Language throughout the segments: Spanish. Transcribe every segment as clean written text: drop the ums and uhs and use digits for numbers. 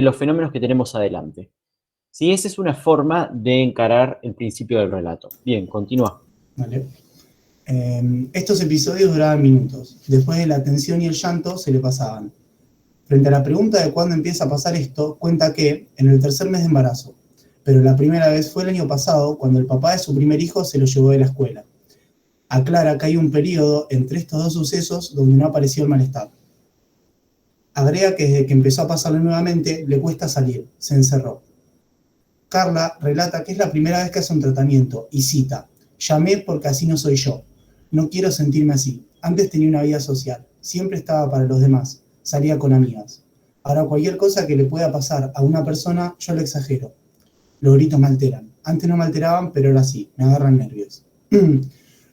los fenómenos que tenemos adelante. ¿Sí? Esa es una forma de encarar el principio del relato. Bien, continúa. ¿Vale? Estos episodios duraban minutos. Después de la tensión y el llanto se le pasaban. Frente a la pregunta de cuándo empieza a pasar esto, cuenta que en el tercer mes de embarazo, pero la primera vez fue el año pasado cuando el papá de su primer hijo se lo llevó de la escuela. Aclara que hay un periodo entre estos dos sucesos donde no apareció el malestar. Agrega que desde que empezó a pasarle nuevamente le cuesta salir, se encerró. Carla relata que es la primera vez que hace un tratamiento y cita: llamé porque así no soy yo. No quiero sentirme así. Antes tenía una vida social. Siempre estaba para los demás. Salía con amigas. Ahora cualquier cosa que le pueda pasar a una persona, yo lo exagero. Los gritos me alteran. Antes no me alteraban, pero ahora sí. Me agarran nervios.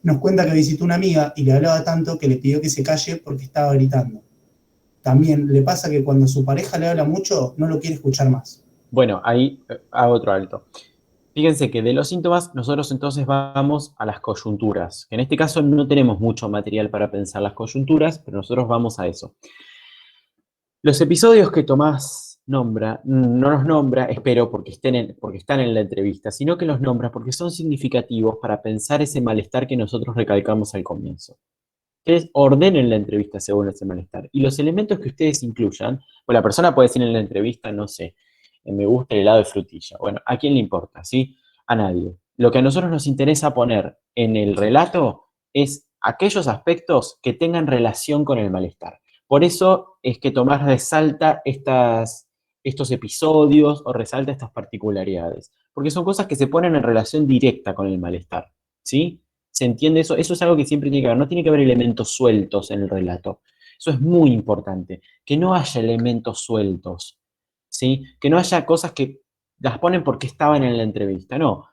Nos cuenta que visitó una amiga y le hablaba tanto que le pidió que se calle porque estaba gritando. También le pasa que cuando su pareja le habla mucho, no lo quiere escuchar más. Bueno, ahí hago otro alto. Fíjense que de los síntomas nosotros entonces vamos a las coyunturas, que en este caso no tenemos mucho material para pensar las coyunturas, pero nosotros vamos a eso. Los episodios que Tomás nombra, no los nombra, espero, porque están en la entrevista, sino que los nombra porque son significativos para pensar ese malestar que nosotros recalcamos al comienzo. Ustedes ordenen la entrevista según ese malestar. Y los elementos que ustedes incluyan, pues la persona puede decir en la entrevista, no sé, me gusta el helado de frutilla. Bueno, ¿a quién le importa? ¿Sí? A nadie. Lo que a nosotros nos interesa poner en el relato es aquellos aspectos que tengan relación con el malestar. Por eso es que Tomás resalta estos episodios o resalta estas particularidades, porque son cosas que se ponen en relación directa con el malestar, ¿sí? ¿Se entiende eso? Eso es algo que siempre tiene que haber, no tiene que haber elementos sueltos en el relato. Eso es muy importante, que no haya elementos sueltos, ¿sí? Que no haya cosas que las ponen porque estaban en la entrevista, no.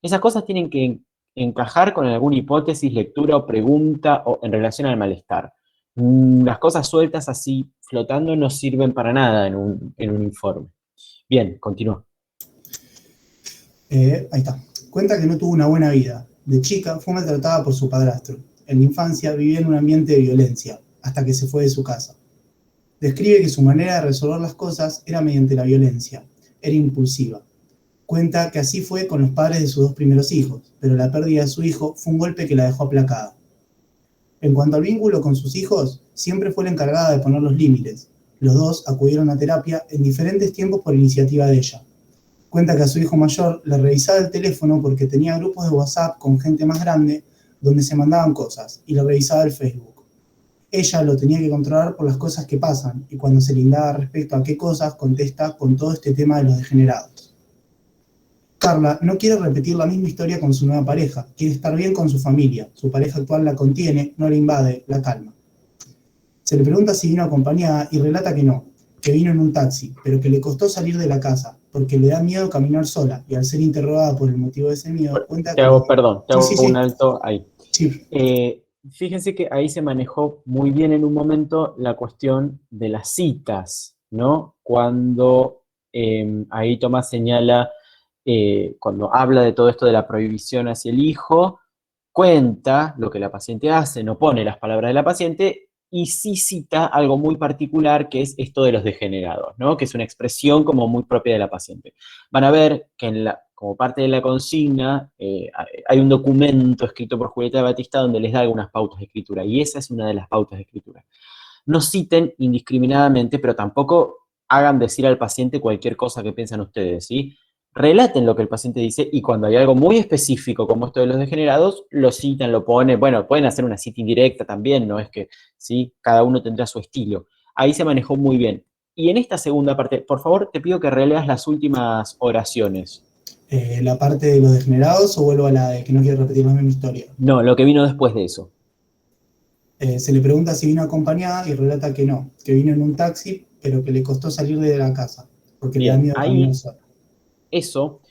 Esas cosas tienen que encajar con alguna hipótesis, lectura o pregunta o en relación al malestar. Las cosas sueltas así flotando no sirven para nada en un informe. Bien, continúa. Ahí está. Cuenta que no tuvo una buena vida. De chica fue maltratada por su padrastro. En la infancia vivía en un ambiente de violencia, hasta que se fue de su casa. Describe que su manera de resolver las cosas era mediante la violencia. Era impulsiva. Cuenta que así fue con los padres de sus dos primeros hijos, pero la pérdida de su hijo fue un golpe que la dejó aplacada. En cuanto al vínculo con sus hijos, siempre fue la encargada de poner los límites. Los dos acudieron a terapia en diferentes tiempos por iniciativa de ella. Cuenta que a su hijo mayor le revisaba el teléfono porque tenía grupos de WhatsApp con gente más grande donde se mandaban cosas y le revisaba el Facebook. Ella lo tenía que controlar por las cosas que pasan y cuando se le indaga respecto a qué cosas contesta con todo este tema de los degenerados. Carla no quiere repetir la misma historia con su nueva pareja, quiere estar bien con su familia, su pareja actual la contiene, no la invade, la calma. Se le pregunta si vino acompañada y relata que vino en un taxi, pero que le costó salir de la casa, porque le da miedo caminar sola, y al ser interrogada por el motivo de ese miedo, cuenta Te que... hago, perdón, te Sí, hago sí, un sí, alto ahí. sí. Fíjense que ahí se manejó muy bien en un momento la cuestión de las citas, ¿no? Cuando ahí Tomás señala, cuando habla de todo esto de la prohibición hacia el hijo, cuenta lo que la paciente hace, no pone las palabras de la paciente y sí cita algo muy particular que es esto de los degenerados, ¿no? Que es una expresión como muy propia de la paciente. Van a ver que como parte de la consigna hay un documento escrito por Julieta Batista donde les da algunas pautas de escritura y esa es una de las pautas de escritura. No citen indiscriminadamente, pero tampoco hagan decir al paciente cualquier cosa que piensan ustedes, ¿sí? Relaten lo que el paciente dice y cuando hay algo muy específico como esto de los degenerados, lo citan, lo ponen, bueno, pueden hacer una cita indirecta también, no es que, ¿sí? Cada uno tendrá su estilo. Ahí se manejó muy bien. Y en esta segunda parte, por favor, te pido que releas las últimas oraciones. La parte de los degenerados o vuelvo a la de que no quiero repetir la misma historia. No, lo que vino después de eso. Se le pregunta si vino acompañada y relata que vino en un taxi, pero que le costó salir de la casa, porque le da Bien, miedo caminar ahí sola. eso,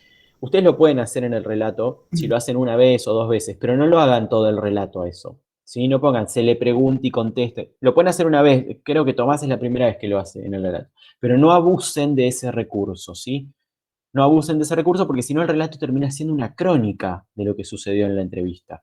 ustedes lo pueden hacer en el relato, si lo hacen una vez o dos veces, pero no lo hagan todo el relato a eso. ¿Sí? No pongan, se le pregunte y conteste. Lo pueden hacer una vez, creo que Tomás es la primera vez que lo hace en el relato. Pero no abusen de ese recurso, ¿sí? No abusen de ese recurso porque si no el relato termina siendo una crónica de lo que sucedió en la entrevista.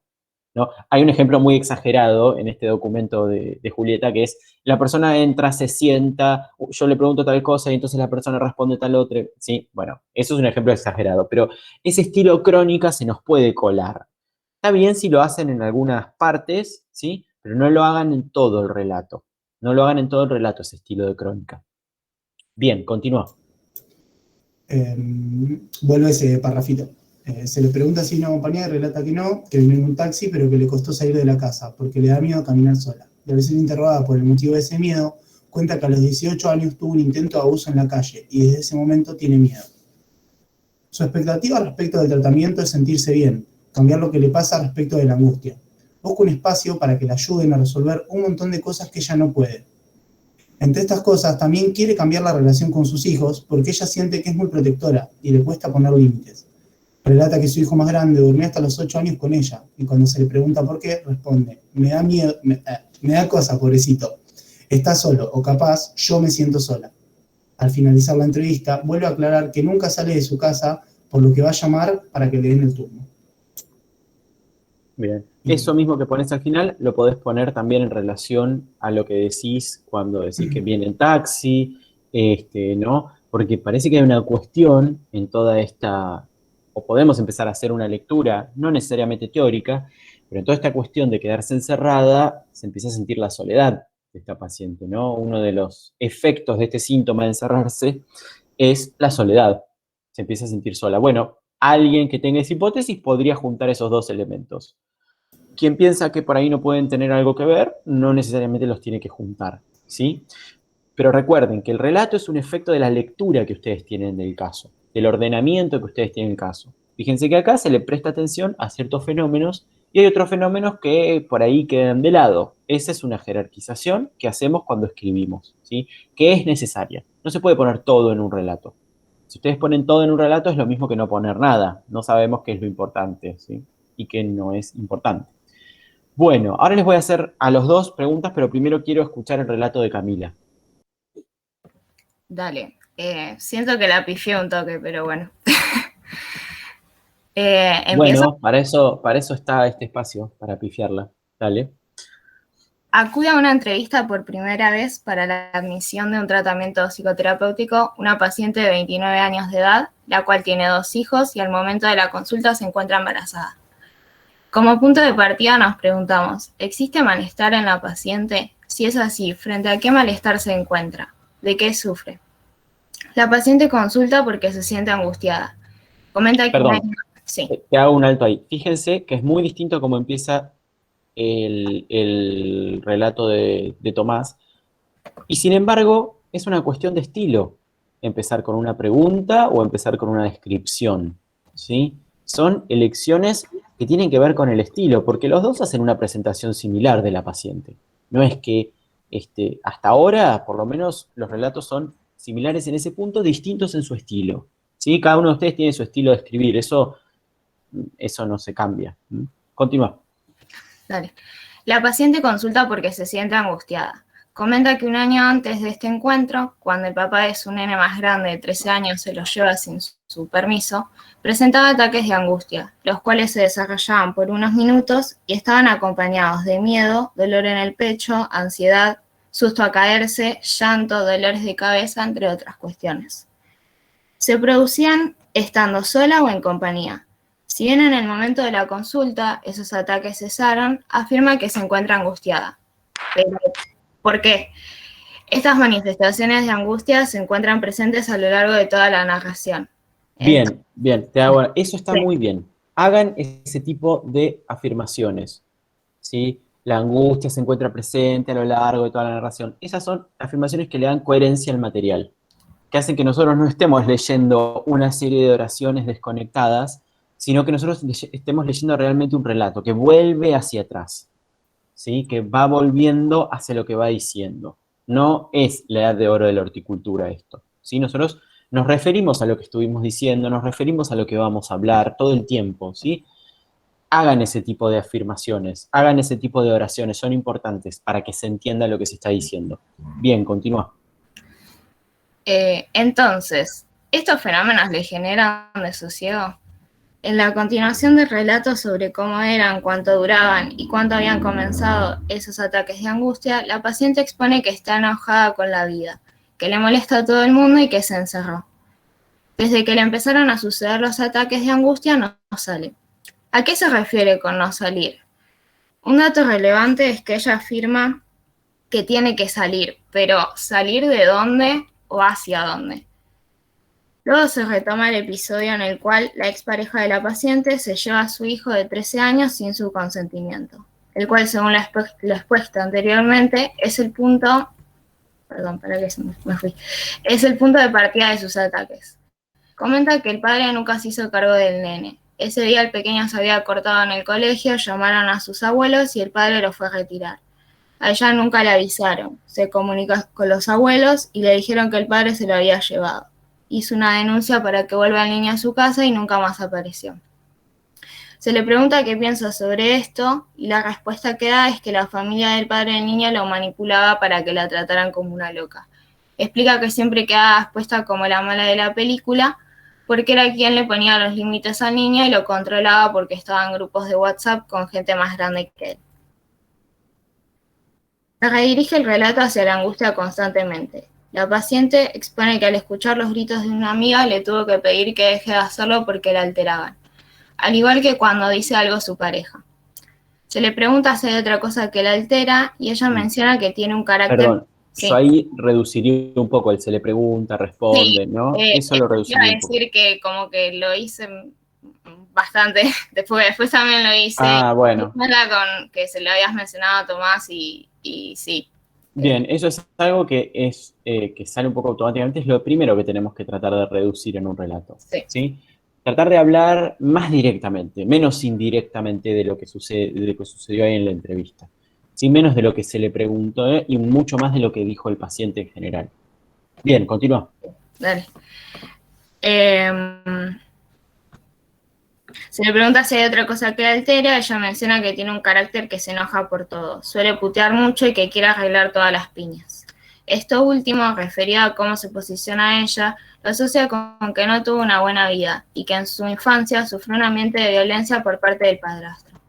¿no? Hay un ejemplo muy exagerado en este documento de Julieta, que es, la persona entra, se sienta, yo le pregunto tal cosa y entonces la persona responde tal otra, ¿sí? Bueno, eso es un ejemplo exagerado, pero ese estilo crónica se nos puede colar. Está bien si lo hacen en algunas partes, ¿sí? Pero no lo hagan en todo el relato. No lo hagan en todo el relato, ese estilo de crónica. Bien, continúa. Vuelve ese parrafito. Se le pregunta si hay una compañía y relata que no, que vive en un taxi, pero que le costó salir de la casa porque le da miedo caminar sola. Y al ser interrogada por el motivo de ese miedo, cuenta que a los 18 años tuvo un intento de abuso en la calle y desde ese momento tiene miedo. Su expectativa respecto del tratamiento es sentirse bien, cambiar lo que le pasa respecto de la angustia. Busca un espacio para que le ayuden a resolver un montón de cosas que ella no puede. Entre estas cosas, también quiere cambiar la relación con sus hijos porque ella siente que es muy protectora y le cuesta poner límites. Relata que su hijo más grande durmió hasta los 8 años con ella y cuando se le pregunta por qué, responde, me da miedo, me da cosa, pobrecito. Está solo o capaz yo me siento sola. Al finalizar la entrevista, vuelve a aclarar que nunca sale de su casa, por lo que va a llamar para que le den el turno. Bien. Y Eso mismo que pones al final lo podés poner también en relación a lo que decís cuando decís que viene en taxi, ¿no? Porque parece que hay una cuestión en toda esta, o podemos empezar a hacer una lectura, no necesariamente teórica, pero en toda esta cuestión de quedarse encerrada, se empieza a sentir la soledad de esta paciente, ¿no? Uno de los efectos de este síntoma de encerrarse es la soledad. Se empieza a sentir sola. Bueno, alguien que tenga esa hipótesis podría juntar esos dos elementos. Quien piensa que por ahí no pueden tener algo que ver, no necesariamente los tiene que juntar, ¿sí? Pero recuerden que el relato es un efecto de la lectura que ustedes tienen del caso, del ordenamiento que ustedes tienen del caso. Fíjense que acá se le presta atención a ciertos fenómenos y hay otros fenómenos que por ahí quedan de lado. Esa es una jerarquización que hacemos cuando escribimos, ¿sí? Que es necesaria. No se puede poner todo en un relato. Si ustedes ponen todo en un relato es lo mismo que no poner nada. No sabemos qué es lo importante, ¿sí? Y qué no es importante. Bueno, ahora les voy a hacer a los dos preguntas, pero primero quiero escuchar el relato de Camila. Dale. Siento que la pifié un toque, pero bueno. Empiezo. Bueno, para eso está este espacio, para pifiarla. Dale. Acude a una entrevista por primera vez para la admisión de un tratamiento psicoterapéutico una paciente de 29 años de edad, la cual tiene 2 hijos y al momento de la consulta se encuentra embarazada. Como punto de partida nos preguntamos, ¿existe malestar en la paciente? Si es así, ¿frente a qué malestar se encuentra? ¿De qué sufre? La paciente consulta porque se siente angustiada. Comenta que Perdón, sí. te hago un alto ahí. Fíjense que es muy distinto a cómo empieza el relato de Tomás. Y sin embargo, es una cuestión de estilo. Empezar con una pregunta o empezar con una descripción. ¿Sí? Son elecciones que tienen que ver con el estilo, porque los dos hacen una presentación similar de la paciente. No es que hasta ahora, por lo menos, los relatos son similares en ese punto, distintos en su estilo. ¿Sí? Cada uno de ustedes tiene su estilo de escribir, eso no se cambia. Continúa. Dale. La paciente consulta porque se siente angustiada. Comenta que un año antes de este encuentro, cuando el papá de su nene más grande de 13 años se lo lleva sin su permiso, presentaba ataques de angustia, los cuales se desarrollaban por unos minutos y estaban acompañados de miedo, dolor en el pecho, ansiedad, susto a caerse, llanto, dolores de cabeza, entre otras cuestiones. Se producían estando sola o en compañía. Si bien en el momento de la consulta esos ataques cesaron, afirma que se encuentra angustiada. Pero, ¿por qué? Estas manifestaciones de angustia se encuentran presentes a lo largo de toda la narración. Bien, bien, eso está Sí. muy bien. Hagan ese tipo de afirmaciones, ¿sí? La angustia se encuentra presente a lo largo de toda la narración. Esas son afirmaciones que le dan coherencia al material, que hacen que nosotros no estemos leyendo una serie de oraciones desconectadas, sino que nosotros estemos leyendo realmente un relato que vuelve hacia atrás, ¿sí? Que va volviendo hacia lo que va diciendo. No es la edad de oro de la horticultura esto, ¿sí? Nosotros nos referimos a lo que estuvimos diciendo, nos referimos a lo que vamos a hablar todo el tiempo, ¿sí? Hagan ese tipo de afirmaciones, hagan ese tipo de oraciones, son importantes para que se entienda lo que se está diciendo. Bien, continúa. Entonces, ¿estos fenómenos le generan desosiego? En la continuación del relato sobre cómo eran, cuánto duraban y cuánto habían comenzado esos ataques de angustia, la paciente expone que está enojada con la vida, que le molesta a todo el mundo y que se encerró. Desde que le empezaron a suceder los ataques de angustia no sale. ¿A qué se refiere con no salir? Un dato relevante es que ella afirma que tiene que salir, pero ¿salir de dónde o hacia dónde? Luego se retoma el episodio en el cual la expareja de la paciente se lleva a su hijo de 13 años sin su consentimiento, el cual, según lo expuesto anteriormente, es el punto, es el punto de partida de sus ataques. Comenta que el padre nunca se hizo cargo del nene. Ese día el pequeño se había cortado en el colegio, llamaron a sus abuelos y el padre lo fue a retirar. A ella nunca le avisaron, se comunicó con los abuelos y le dijeron que el padre se lo había llevado. Hizo una denuncia para que vuelva el niño a su casa y nunca más apareció. Se le pregunta qué piensa sobre esto y la respuesta que da es que la familia del padre del niño lo manipulaba para que la trataran como una loca. Explica que siempre quedaba expuesta como la mala de la película porque era quien le ponía los límites al niño y lo controlaba porque estaba en grupos de WhatsApp con gente más grande que él. Se redirige el relato hacia la angustia constantemente. La paciente expone que al escuchar los gritos de una amiga le tuvo que pedir que deje de hacerlo porque la alteraban, al igual que cuando dice algo a su pareja. Se le pregunta si hay otra cosa que la altera y ella menciona que tiene un carácter... Perdón, Sí. yo ahí reduciría un poco el se le pregunta, responde, Sí, ¿no? Eso lo reduciría iba a un poco. decir que como que lo hice bastante, después también lo hice. Ah, bueno. Con que se lo habías mencionado a Tomás y sí. Bien, eso es algo que es que sale un poco automáticamente, es lo primero que tenemos que tratar de reducir en un relato. Sí. ¿Sí? Tratar de hablar más directamente, menos indirectamente de lo que sucedió ahí en la entrevista. ¿Sí? Menos de lo que se le preguntó y mucho más de lo que dijo el paciente en general. Bien, continúa. Dale. Se le pregunta si hay otra cosa que la altera, ella menciona que tiene un carácter que se enoja por todo, suele putear mucho y que quiere arreglar todas las piñas. Esto último, referido a cómo se posiciona ella, lo asocia con que no tuvo una buena vida y que en su infancia sufrió un ambiente de violencia por parte del padrastro.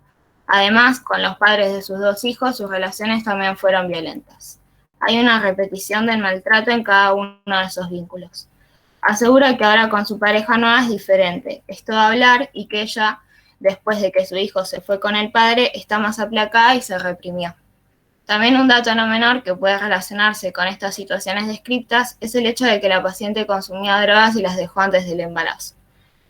Además, con los padres de sus dos hijos, sus relaciones también fueron violentas. Hay una repetición del maltrato en cada uno de esos vínculos. Asegura que ahora con su pareja nueva es diferente, es todo hablar y que ella, después de que su hijo se fue con el padre, está más aplacada y se reprimió. También un dato no menor que puede relacionarse con estas situaciones descritas es el hecho de que la paciente consumía drogas y las dejó antes del embarazo.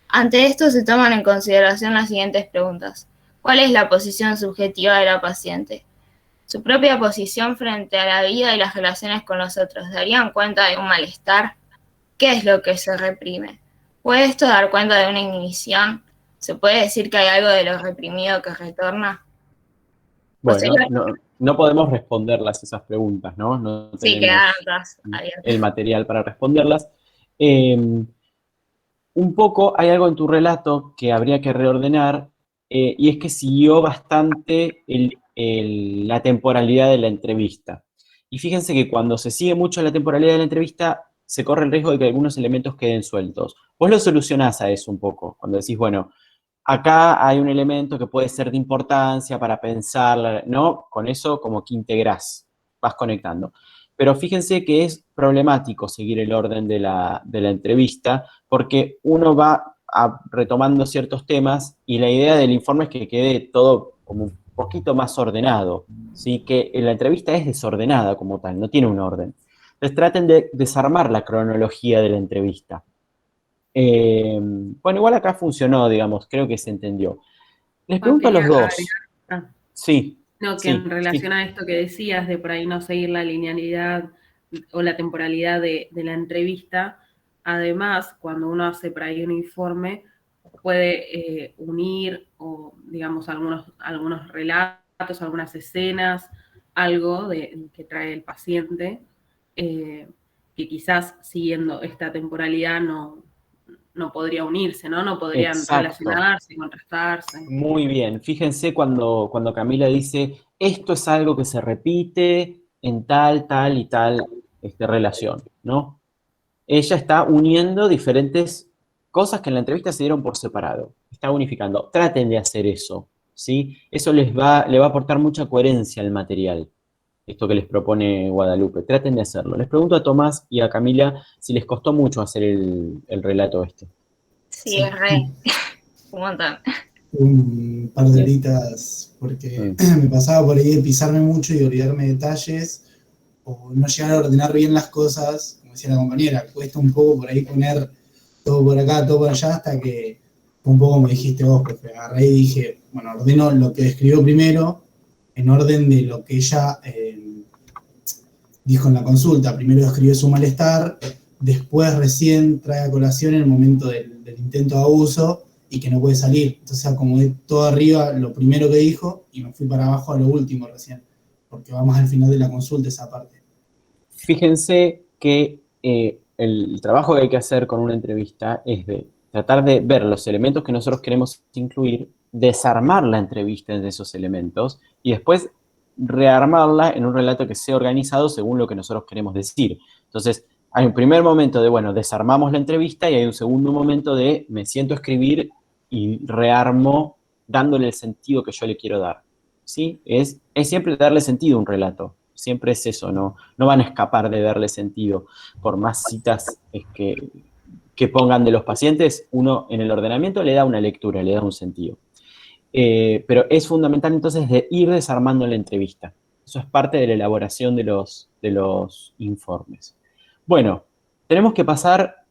Ante esto se toman en consideración las siguientes preguntas. ¿Cuál es la posición subjetiva de la paciente? ¿Su propia posición frente a la vida y las relaciones con los otros darían cuenta de un malestar? ¿Qué es lo que se reprime? ¿Puede esto dar cuenta de una inhibición? ¿Se puede decir que hay algo de lo reprimido que retorna? Bueno, no podemos responderlas esas preguntas, ¿no? No Sí, tenemos quedaron todas abiertas. el material para responderlas. Un poco hay algo en tu relato que habría que reordenar, y es que siguió bastante la temporalidad de la entrevista. Y fíjense que cuando se sigue mucho la temporalidad de la entrevista, se corre el riesgo de que algunos elementos queden sueltos. Vos lo solucionás a eso un poco, cuando decís, bueno, acá hay un elemento que puede ser de importancia para pensar, ¿no? Con eso como que integrás, vas conectando. Pero fíjense que es problemático seguir el orden de la entrevista porque uno va retomando ciertos temas y la idea del informe es que quede todo como un poquito más ordenado, ¿sí? Que la entrevista es desordenada como tal, no tiene un orden. Entonces traten de desarmar la cronología de la entrevista. Bueno, igual acá funcionó, digamos, creo que se entendió. Les pregunto a los dos. Sí. No, que en relación a esto que decías, de por ahí no seguir la linealidad o la temporalidad de la entrevista, además, cuando uno hace por ahí un informe, puede unir, o digamos, algunos relatos, algunas escenas, algo que trae el paciente, que quizás siguiendo esta temporalidad no podría unirse, ¿no? No podrían relacionarse, contrastarse. Muy bien. Fíjense cuando Camila dice, esto es algo que se repite en tal y tal relación, ¿no? Ella está uniendo diferentes cosas que en la entrevista se dieron por separado. Está unificando. Traten de hacer eso, ¿sí? Eso le va a aportar mucha coherencia al material, esto que les propone Guadalupe. Traten de hacerlo. Les pregunto a Tomás y a Camila si les costó mucho hacer el relato este. Sí, es re. Un montón. Un par de horitas, porque me pasaba por ahí de pisarme mucho y olvidarme detalles, o no llegar a ordenar bien las cosas, como decía la compañera, cuesta un poco por ahí poner todo por acá, todo por allá, hasta que un poco como dijiste vos, porque agarré y dije, bueno, ordeno lo que escribió primero, en orden de lo que ella dijo en la consulta. Primero escribió su malestar, después recién trae a colación el momento del intento de abuso y que no puede salir. Entonces acomodé todo arriba lo primero que dijo y me fui para abajo a lo último recién, porque vamos al final de la consulta esa parte. Fíjense que el trabajo que hay que hacer con una entrevista es de tratar de ver los elementos que nosotros queremos incluir, desarmar la entrevista de esos elementos y después rearmarla en un relato que sea organizado según lo que nosotros queremos decir. Entonces, hay un primer momento de, bueno, desarmamos la entrevista y hay un segundo momento de me siento a escribir y rearmo dándole el sentido que yo le quiero dar. ¿Sí? Es siempre darle sentido a un relato. Siempre es eso, no van a escapar de darle sentido. Por más citas que pongan de los pacientes, uno en el ordenamiento le da una lectura, le da un sentido. Pero es fundamental entonces de ir desarmando la entrevista. Eso es parte de la elaboración de los informes. Bueno, tenemos que pasar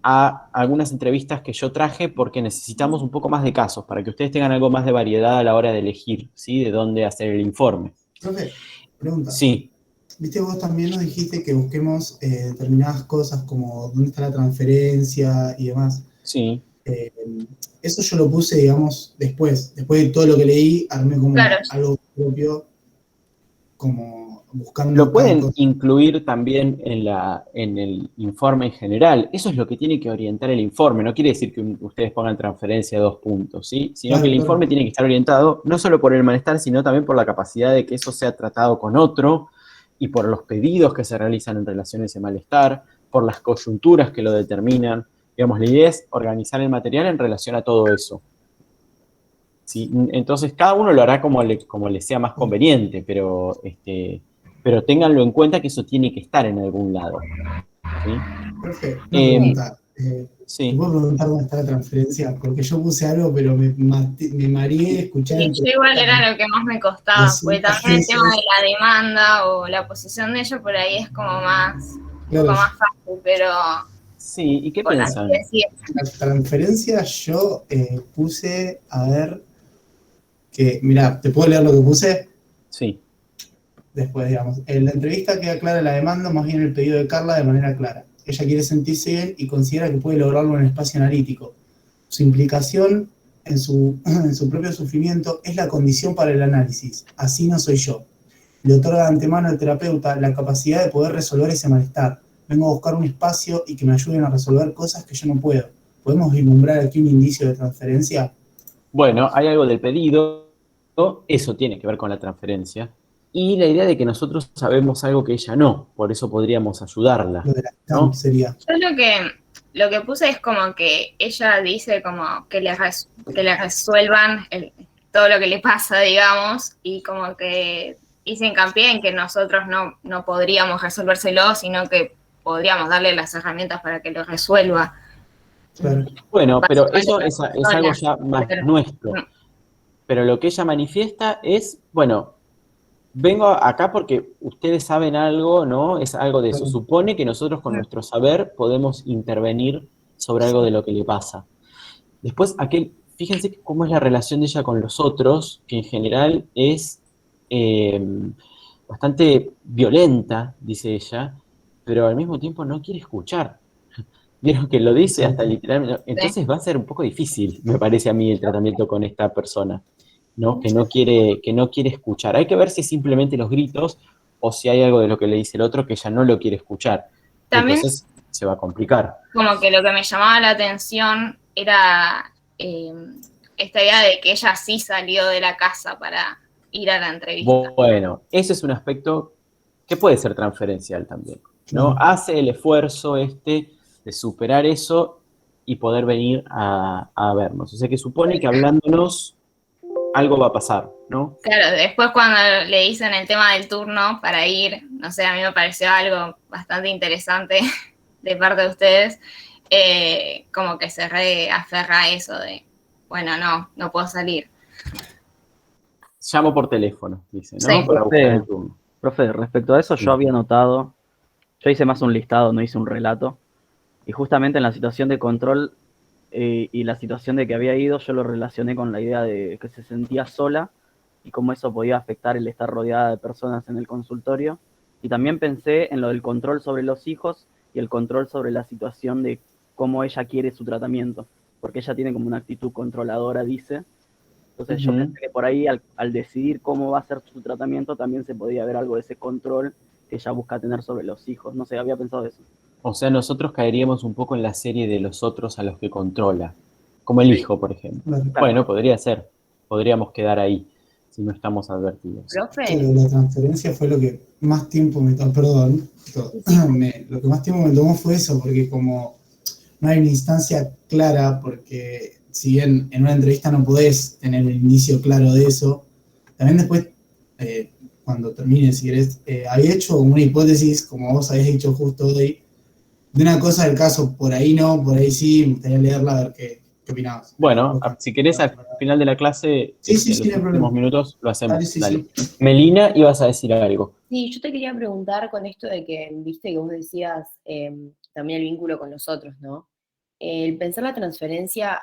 a algunas entrevistas que yo traje porque necesitamos un poco más de casos para que ustedes tengan algo más de variedad a la hora de elegir, ¿sí? De dónde hacer el informe. Profe, pregunta. Sí. Viste, vos también nos dijiste que busquemos determinadas cosas como dónde está la transferencia y demás. Sí. Eso yo lo puse, digamos, después de todo lo que leí, armé como algo propio, como buscando... Lo pueden incluir también en el informe en general. Eso es lo que tiene que orientar el informe. No quiere decir que ustedes pongan transferencia 2 puntos, ¿sí? Sino que el informe tiene que estar orientado no solo por el malestar, sino también por la capacidad de que eso sea tratado con otro y por los pedidos que se realizan en relación a ese malestar, por las coyunturas que lo determinan. Digamos, la idea es organizar el material en relación a todo eso. ¿Sí? Entonces, cada uno lo hará como le sea más conveniente, pero ténganlo en cuenta que eso tiene que estar en algún lado. ¿Sí? Perfecto. Una pregunta. Sí. ¿Te puedo preguntar dónde está la transferencia? Porque yo puse algo, pero me mareé escuchando. Sí, yo igual era lo que más me costaba, porque también el tema de la demanda o la posición de ellos por ahí es como más, un poco más fácil, pero... Sí, ¿y qué piensan? La transferencia yo puse, a ver, que, mirá, ¿te puedo leer lo que puse? Sí. Después, digamos, en la entrevista queda clara la demanda, más bien el pedido de Carla de manera clara. Ella quiere sentirse bien y considera que puede lograrlo en el espacio analítico. Su implicación en su propio sufrimiento es la condición para el análisis. Así no soy yo. Le otorga de antemano al terapeuta la capacidad de poder resolver ese malestar. Vengo a buscar un espacio y que me ayuden a resolver cosas que yo no puedo. ¿Podemos vislumbrar aquí un indicio de transferencia? Bueno, hay algo del pedido, eso tiene que ver con la transferencia, y la idea de que nosotros sabemos algo que ella no, por eso podríamos ayudarla. Lo de la stamp sería. Yo lo que puse es como que ella dice como que le resuelvan todo lo que le pasa, digamos, y como que hice hincapié en que nosotros no podríamos resolvérselo, sino que podríamos darle las herramientas para que lo resuelva. Claro. Bueno, pero eso es algo ya más nuestro. Pero lo que ella manifiesta es, bueno, vengo acá porque ustedes saben algo, ¿no? Es algo de eso. Supone que nosotros con nuestro saber podemos intervenir sobre algo de lo que le pasa. Después, fíjense cómo es la relación de ella con los otros, que en general es bastante violenta, dice ella, pero al mismo tiempo no quiere escuchar. Vieron que lo dice hasta literalmente. Entonces va a ser un poco difícil, me parece a mí, el tratamiento con esta persona, ¿no? Que no quiere escuchar. Hay que ver si es simplemente los gritos o si hay algo de lo que le dice el otro que ella no lo quiere escuchar. También, entonces se va a complicar. Como que lo que me llamaba la atención era esta idea de que ella sí salió de la casa para ir a la entrevista. Bueno, ese es un aspecto que puede ser transferencial también, ¿no? Hace el esfuerzo de superar eso y poder venir a vernos. O sea que supone que hablándonos algo va a pasar, ¿no? Claro, después cuando le dicen el tema del turno para ir, no sé, a mí me pareció algo bastante interesante de parte de ustedes, como que se reaferra a eso de, bueno, no puedo salir. Llamo por teléfono, dice, ¿no? Sí. Para buscar el turno. Profe, respecto a eso Sí. yo había notado, yo hice más un listado, no hice un relato, y justamente en la situación de control y la situación de que había ido, yo lo relacioné con la idea de que se sentía sola y cómo eso podía afectar el estar rodeada de personas en el consultorio. Y también pensé en lo del control sobre los hijos y el control sobre la situación de cómo ella quiere su tratamiento, porque ella tiene como una actitud controladora, dice. Entonces yo pensé que por ahí al decidir cómo va a ser su tratamiento también se podía ver algo de ese control que ella busca tener sobre los hijos. No sé, había pensado eso. O sea, nosotros caeríamos un poco en la serie de los otros a los que controla, como el hijo, por ejemplo. Claro. Bueno, podría ser, podríamos quedar ahí, si no estamos advertidos. Profe, Claro, la transferencia fue lo que más tiempo me tomó, perdón, lo que más tiempo me tomó fue eso, porque como no hay una instancia clara, porque si bien en una entrevista no podés tener un inicio claro de eso, también después, cuando termine, si querés, había hecho una hipótesis, como vos habías dicho justo hoy, de una cosa del caso, por ahí no, por ahí sí, me gustaría leerla a ver qué opinabas. Bueno, si querés al final de la clase, Sí, en no los hay últimos problema. minutos, lo hacemos. Dale, sí, Dale. sí. Melina, ibas a decir algo. Sí, yo te quería preguntar con esto de que, viste que vos decías también el vínculo con los otros, ¿no? El pensar la transferencia,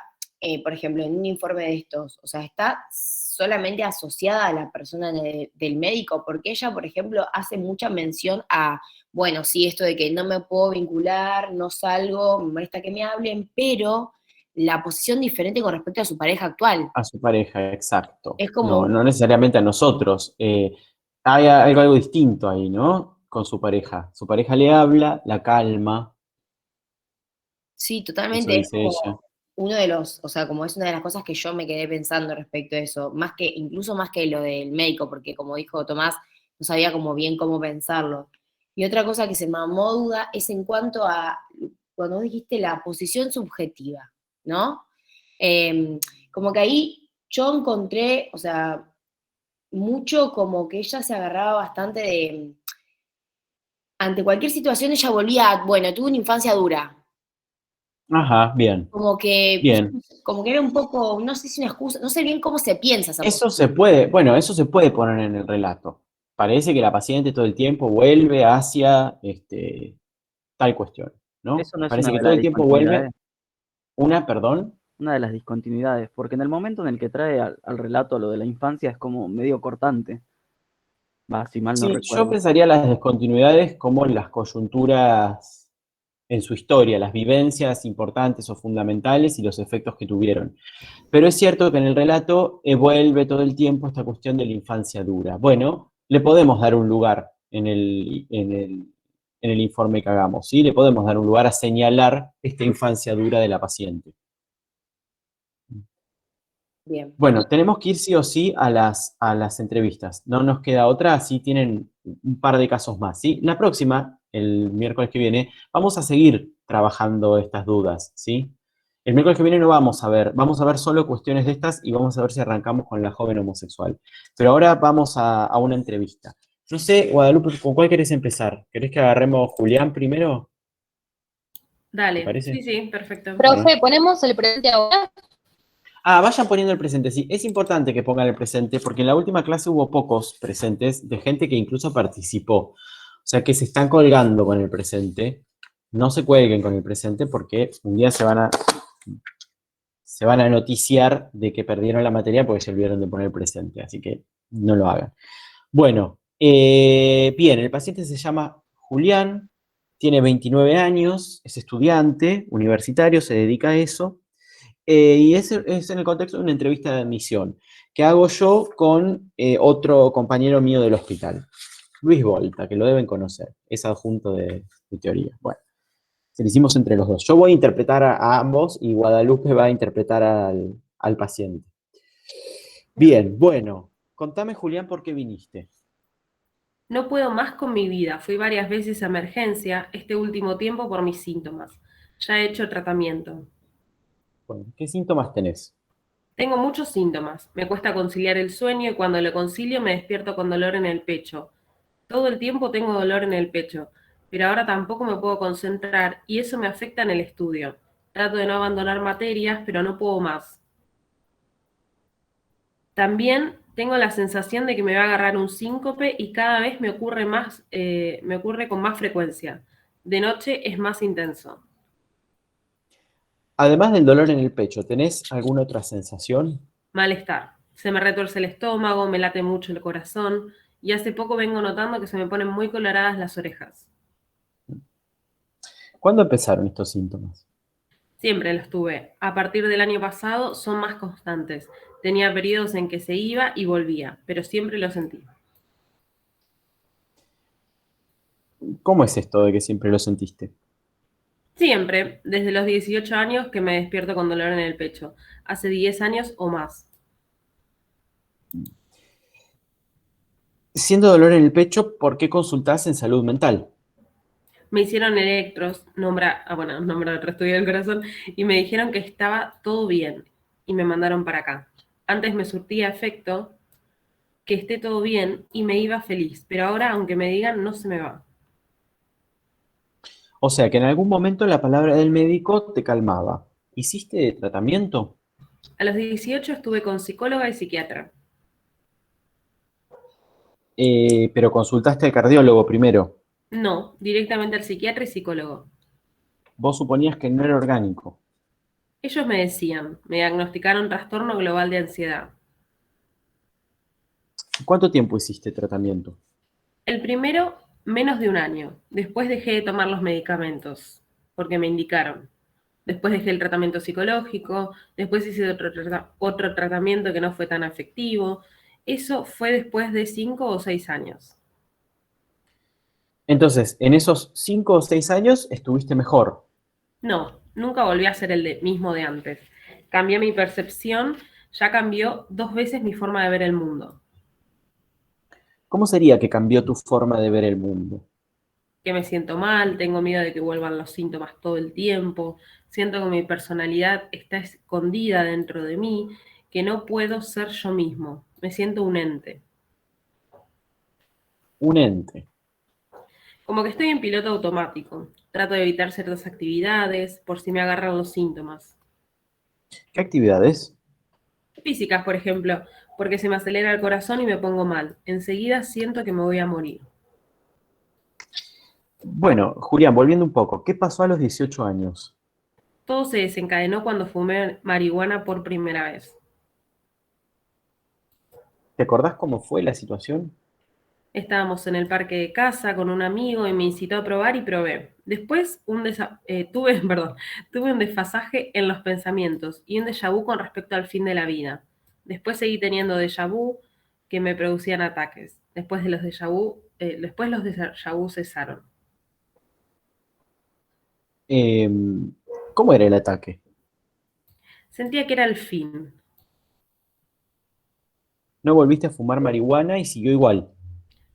por ejemplo, en un informe de estos, o sea, ¿está solamente asociada a la persona del médico? Porque ella, por ejemplo, hace mucha mención a, bueno, sí, esto de que no me puedo vincular, no salgo, me molesta que me hablen, pero la posición diferente con respecto a su pareja actual. A su pareja, exacto. Es como, No necesariamente a nosotros. Hay algo distinto ahí, ¿no? Con su pareja. Su pareja le habla, la calma, sí, eso totalmente, es dice como ella. uno de los, o sea, como es una de las cosas que yo me quedé pensando respecto a eso, más que, incluso más que lo del médico, porque como dijo Tomás, no sabía como bien cómo pensarlo. Y otra cosa que se me mamó duda es en cuanto a, cuando vos dijiste la posición subjetiva, ¿no? Como que ahí yo encontré, o sea, mucho como que ella se agarraba bastante de, ante cualquier situación ella volvía, bueno, tuve una infancia dura, Ajá, bien, como que, bien. como que era un poco, no sé si una excusa, no sé bien cómo se piensa esa Eso posición. se puede, bueno, eso se puede poner en el relato. Parece que la paciente todo el tiempo vuelve hacia tal cuestión, ¿no? Eso no es una Parece que de todo las el tiempo vuelve discontinuidades. perdón. Una de las discontinuidades, porque en el momento en el que trae al relato lo de la infancia es como medio cortante, va, si mal no Sí, yo recuerdo. pensaría las descontinuidades como las coyunturas en su historia, las vivencias importantes o fundamentales y los efectos que tuvieron. Pero es cierto que en el relato vuelve todo el tiempo esta cuestión de la infancia dura. Bueno, le podemos dar un lugar en el informe que hagamos, ¿sí? Le podemos dar un lugar a señalar esta infancia dura de la paciente. Bien. Bueno, tenemos que ir sí o sí a las entrevistas. No nos queda otra, así tienen un par de casos más, ¿sí? La próxima, el miércoles que viene, vamos a seguir trabajando estas dudas, ¿sí? El miércoles que viene no vamos a ver solo cuestiones de estas y vamos a ver si arrancamos con la joven homosexual. Pero ahora vamos a una entrevista. No sé, Guadalupe, ¿con cuál querés empezar? ¿Querés que agarremos Julián primero? ¿Te Dale, parece? sí, sí, perfecto. Bueno. Profe, ¿ponemos el presente ahora? Vayan poniendo el presente. Sí, es importante que pongan el presente porque en la última clase hubo pocos presentes de gente que incluso participó. O sea que se están colgando con el presente. No se cuelguen con el presente porque un día se van a noticiar de que perdieron la materia porque se olvidaron de poner el presente. Así que no lo hagan. Bueno, bien, el paciente se llama Julián, tiene 29 años, es estudiante universitario, se dedica a eso. Y es en el contexto de una entrevista de admisión que hago yo con otro compañero mío del hospital, Luis Volta, que lo deben conocer, es adjunto de teoría. Bueno, se lo hicimos entre los dos. Yo voy a interpretar a ambos y Guadalupe va a interpretar al paciente. Bien, bueno, contame, Julián, por qué viniste. No puedo más con mi vida. Fui varias veces a emergencia este último tiempo por mis síntomas. Ya he hecho tratamiento. Bueno, ¿qué síntomas tenés? Tengo muchos síntomas. Me cuesta conciliar el sueño y cuando lo concilio me despierto con dolor en el pecho. Todo el tiempo tengo dolor en el pecho, pero ahora tampoco me puedo concentrar y eso me afecta en el estudio. Trato de no abandonar materias, pero no puedo más. También tengo la sensación de que me va a agarrar un síncope y cada vez me ocurre con más frecuencia. De noche es más intenso. Además del dolor en el pecho, ¿tenés alguna otra sensación? Malestar. Se me retuerce el estómago, me late mucho el corazón y hace poco vengo notando que se me ponen muy coloradas las orejas. ¿Cuándo empezaron estos síntomas? Siempre los tuve. A partir del año pasado son más constantes. Tenía periodos en que se iba y volvía, pero siempre lo sentí. ¿Cómo es esto de que siempre lo sentiste? Siempre, desde los 18 años que me despierto con dolor en el pecho. Hace 10 años o más. Siendo dolor en el pecho, ¿por qué consultás en salud mental? Me hicieron electros, nombra otro estudio del corazón, y me dijeron que estaba todo bien, y me mandaron para acá. Antes me surtía efecto que esté todo bien y me iba feliz, pero ahora, aunque me digan, no se me va. O sea, que en algún momento la palabra del médico te calmaba. ¿Hiciste tratamiento? A los 18 estuve con psicóloga y psiquiatra. Pero consultaste al cardiólogo primero. No, directamente al psiquiatra y psicólogo. Vos suponías que no era orgánico. Ellos me decían, me diagnosticaron trastorno global de ansiedad. ¿Cuánto tiempo hiciste tratamiento? El primero, menos de un año. Después dejé de tomar los medicamentos, porque me indicaron. Después dejé el tratamiento psicológico, después hice otro tratamiento que no fue tan efectivo. Eso fue después de 5 o 6 años. Entonces, en esos 5 o 6 años estuviste mejor. No, nunca volví a ser mismo de antes. Cambié mi percepción, ya cambió 2 veces mi forma de ver el mundo. ¿Cómo sería que cambió tu forma de ver el mundo? Que me siento mal, tengo miedo de que vuelvan los síntomas todo el tiempo, siento que mi personalidad está escondida dentro de mí, que no puedo ser yo mismo, me siento un ente. Un ente. Como que estoy en piloto automático, trato de evitar ciertas actividades por si me agarran los síntomas. ¿Qué actividades? Físicas, por ejemplo, porque se me acelera el corazón y me pongo mal. Enseguida siento que me voy a morir. Bueno, Julián, volviendo un poco, ¿qué pasó a los 18 años? Todo se desencadenó cuando fumé marihuana por primera vez. ¿Te acordás cómo fue la situación? Estábamos en el parque de casa con un amigo y me incitó a probar y probé. Después tuve un desfasaje en los pensamientos y un déjà vu con respecto al fin de la vida. Después seguí teniendo déjà vu que me producían ataques. Después los déjà vu cesaron. Eh, ¿Cómo era el ataque? Sentía que era el fin. ¿No volviste a fumar marihuana y siguió igual?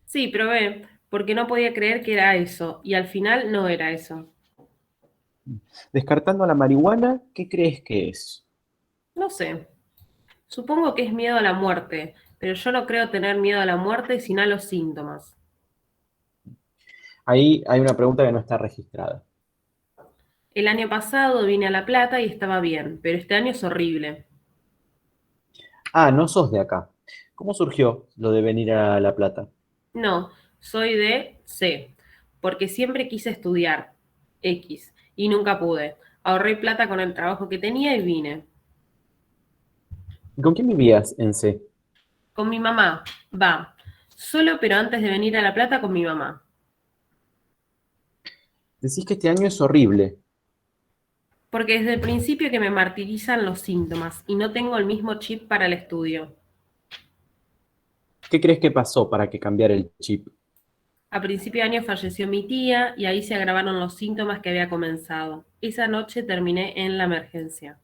Sí, probé, porque no podía creer que era eso, y al final no era eso. Descartando la marihuana, ¿qué crees que es? No sé. Supongo que es miedo a la muerte, pero yo no creo tener miedo a la muerte sino a los síntomas. Ahí hay una pregunta que no está registrada. El año pasado vine a La Plata y estaba bien, pero este año es horrible. Ah, no sos de acá. ¿Cómo surgió lo de venir a La Plata? No, soy de C, porque siempre quise estudiar X y nunca pude. Ahorré plata con el trabajo que tenía y vine. ¿Y con quién vivías en C? Con mi mamá, va. Solo pero antes de venir a La Plata con mi mamá. Decís que este año es horrible. Porque desde el principio que me martirizan los síntomas y no tengo el mismo chip para el estudio. ¿Qué crees que pasó para que cambiara el chip? A principio de año falleció mi tía y ahí se agravaron los síntomas que había comenzado. Esa noche terminé en la emergencia.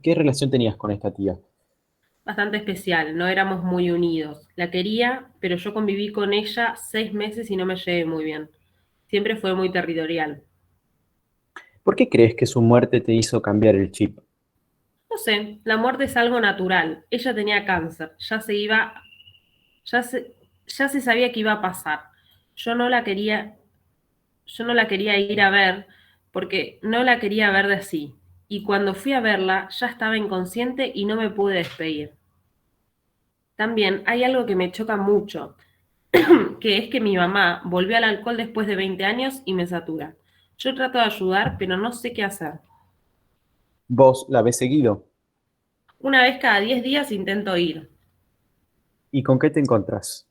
¿Qué relación tenías con esta tía? Bastante especial, no éramos muy unidos. La quería, pero yo conviví con ella 6 meses y no me llevé muy bien. Siempre fue muy territorial. ¿Por qué crees que su muerte te hizo cambiar el chip? No sé, la muerte es algo natural. Ella tenía cáncer, ya se, ya se sabía que iba a pasar. Yo no la quería, yo no la quería ir a ver porque no la quería ver de así. Y cuando fui a verla, ya estaba inconsciente y no me pude despedir. También hay algo que me choca mucho, que es que mi mamá volvió al alcohol después de 20 años y me satura. Yo trato de ayudar, pero no sé qué hacer. ¿Vos la ves seguido? Una vez cada 10 días intento ir. ¿Y con qué te encontrás?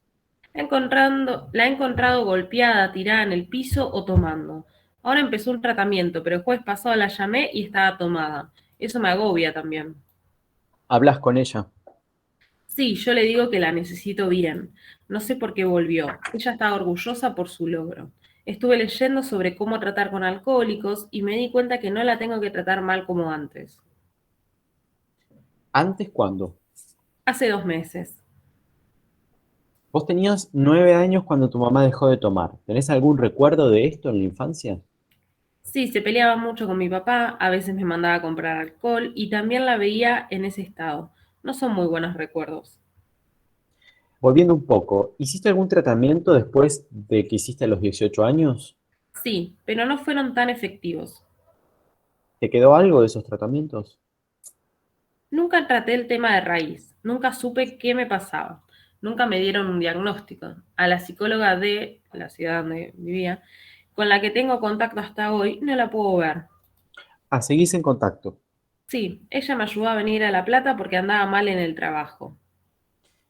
La he encontrado golpeada, tirada en el piso o tomando. Ahora empezó un tratamiento, pero el jueves pasado la llamé y estaba tomada. Eso me agobia también. ¿Hablas con ella? Sí, yo le digo que la necesito bien. No sé por qué volvió. Ella estaba orgullosa por su logro. Estuve leyendo sobre cómo tratar con alcohólicos y me di cuenta que no la tengo que tratar mal como antes. ¿Antes cuándo? Hace 2 meses. Vos tenías 9 años cuando tu mamá dejó de tomar. ¿Tenés algún recuerdo de esto en la infancia? Sí, se peleaba mucho con mi papá, a veces me mandaba a comprar alcohol y también la veía en ese estado. No son muy buenos recuerdos. Volviendo un poco, ¿hiciste algún tratamiento después de que hiciste a los 18 años? Sí, pero no fueron tan efectivos. ¿Te quedó algo de esos tratamientos? Nunca traté el tema de raíz, nunca supe qué me pasaba, nunca me dieron un diagnóstico. A la psicóloga de la ciudad donde vivía, con la que tengo contacto hasta hoy, no la puedo ver. Ah, seguís en contacto. Sí, ella me ayudó a venir a La Plata porque andaba mal en el trabajo.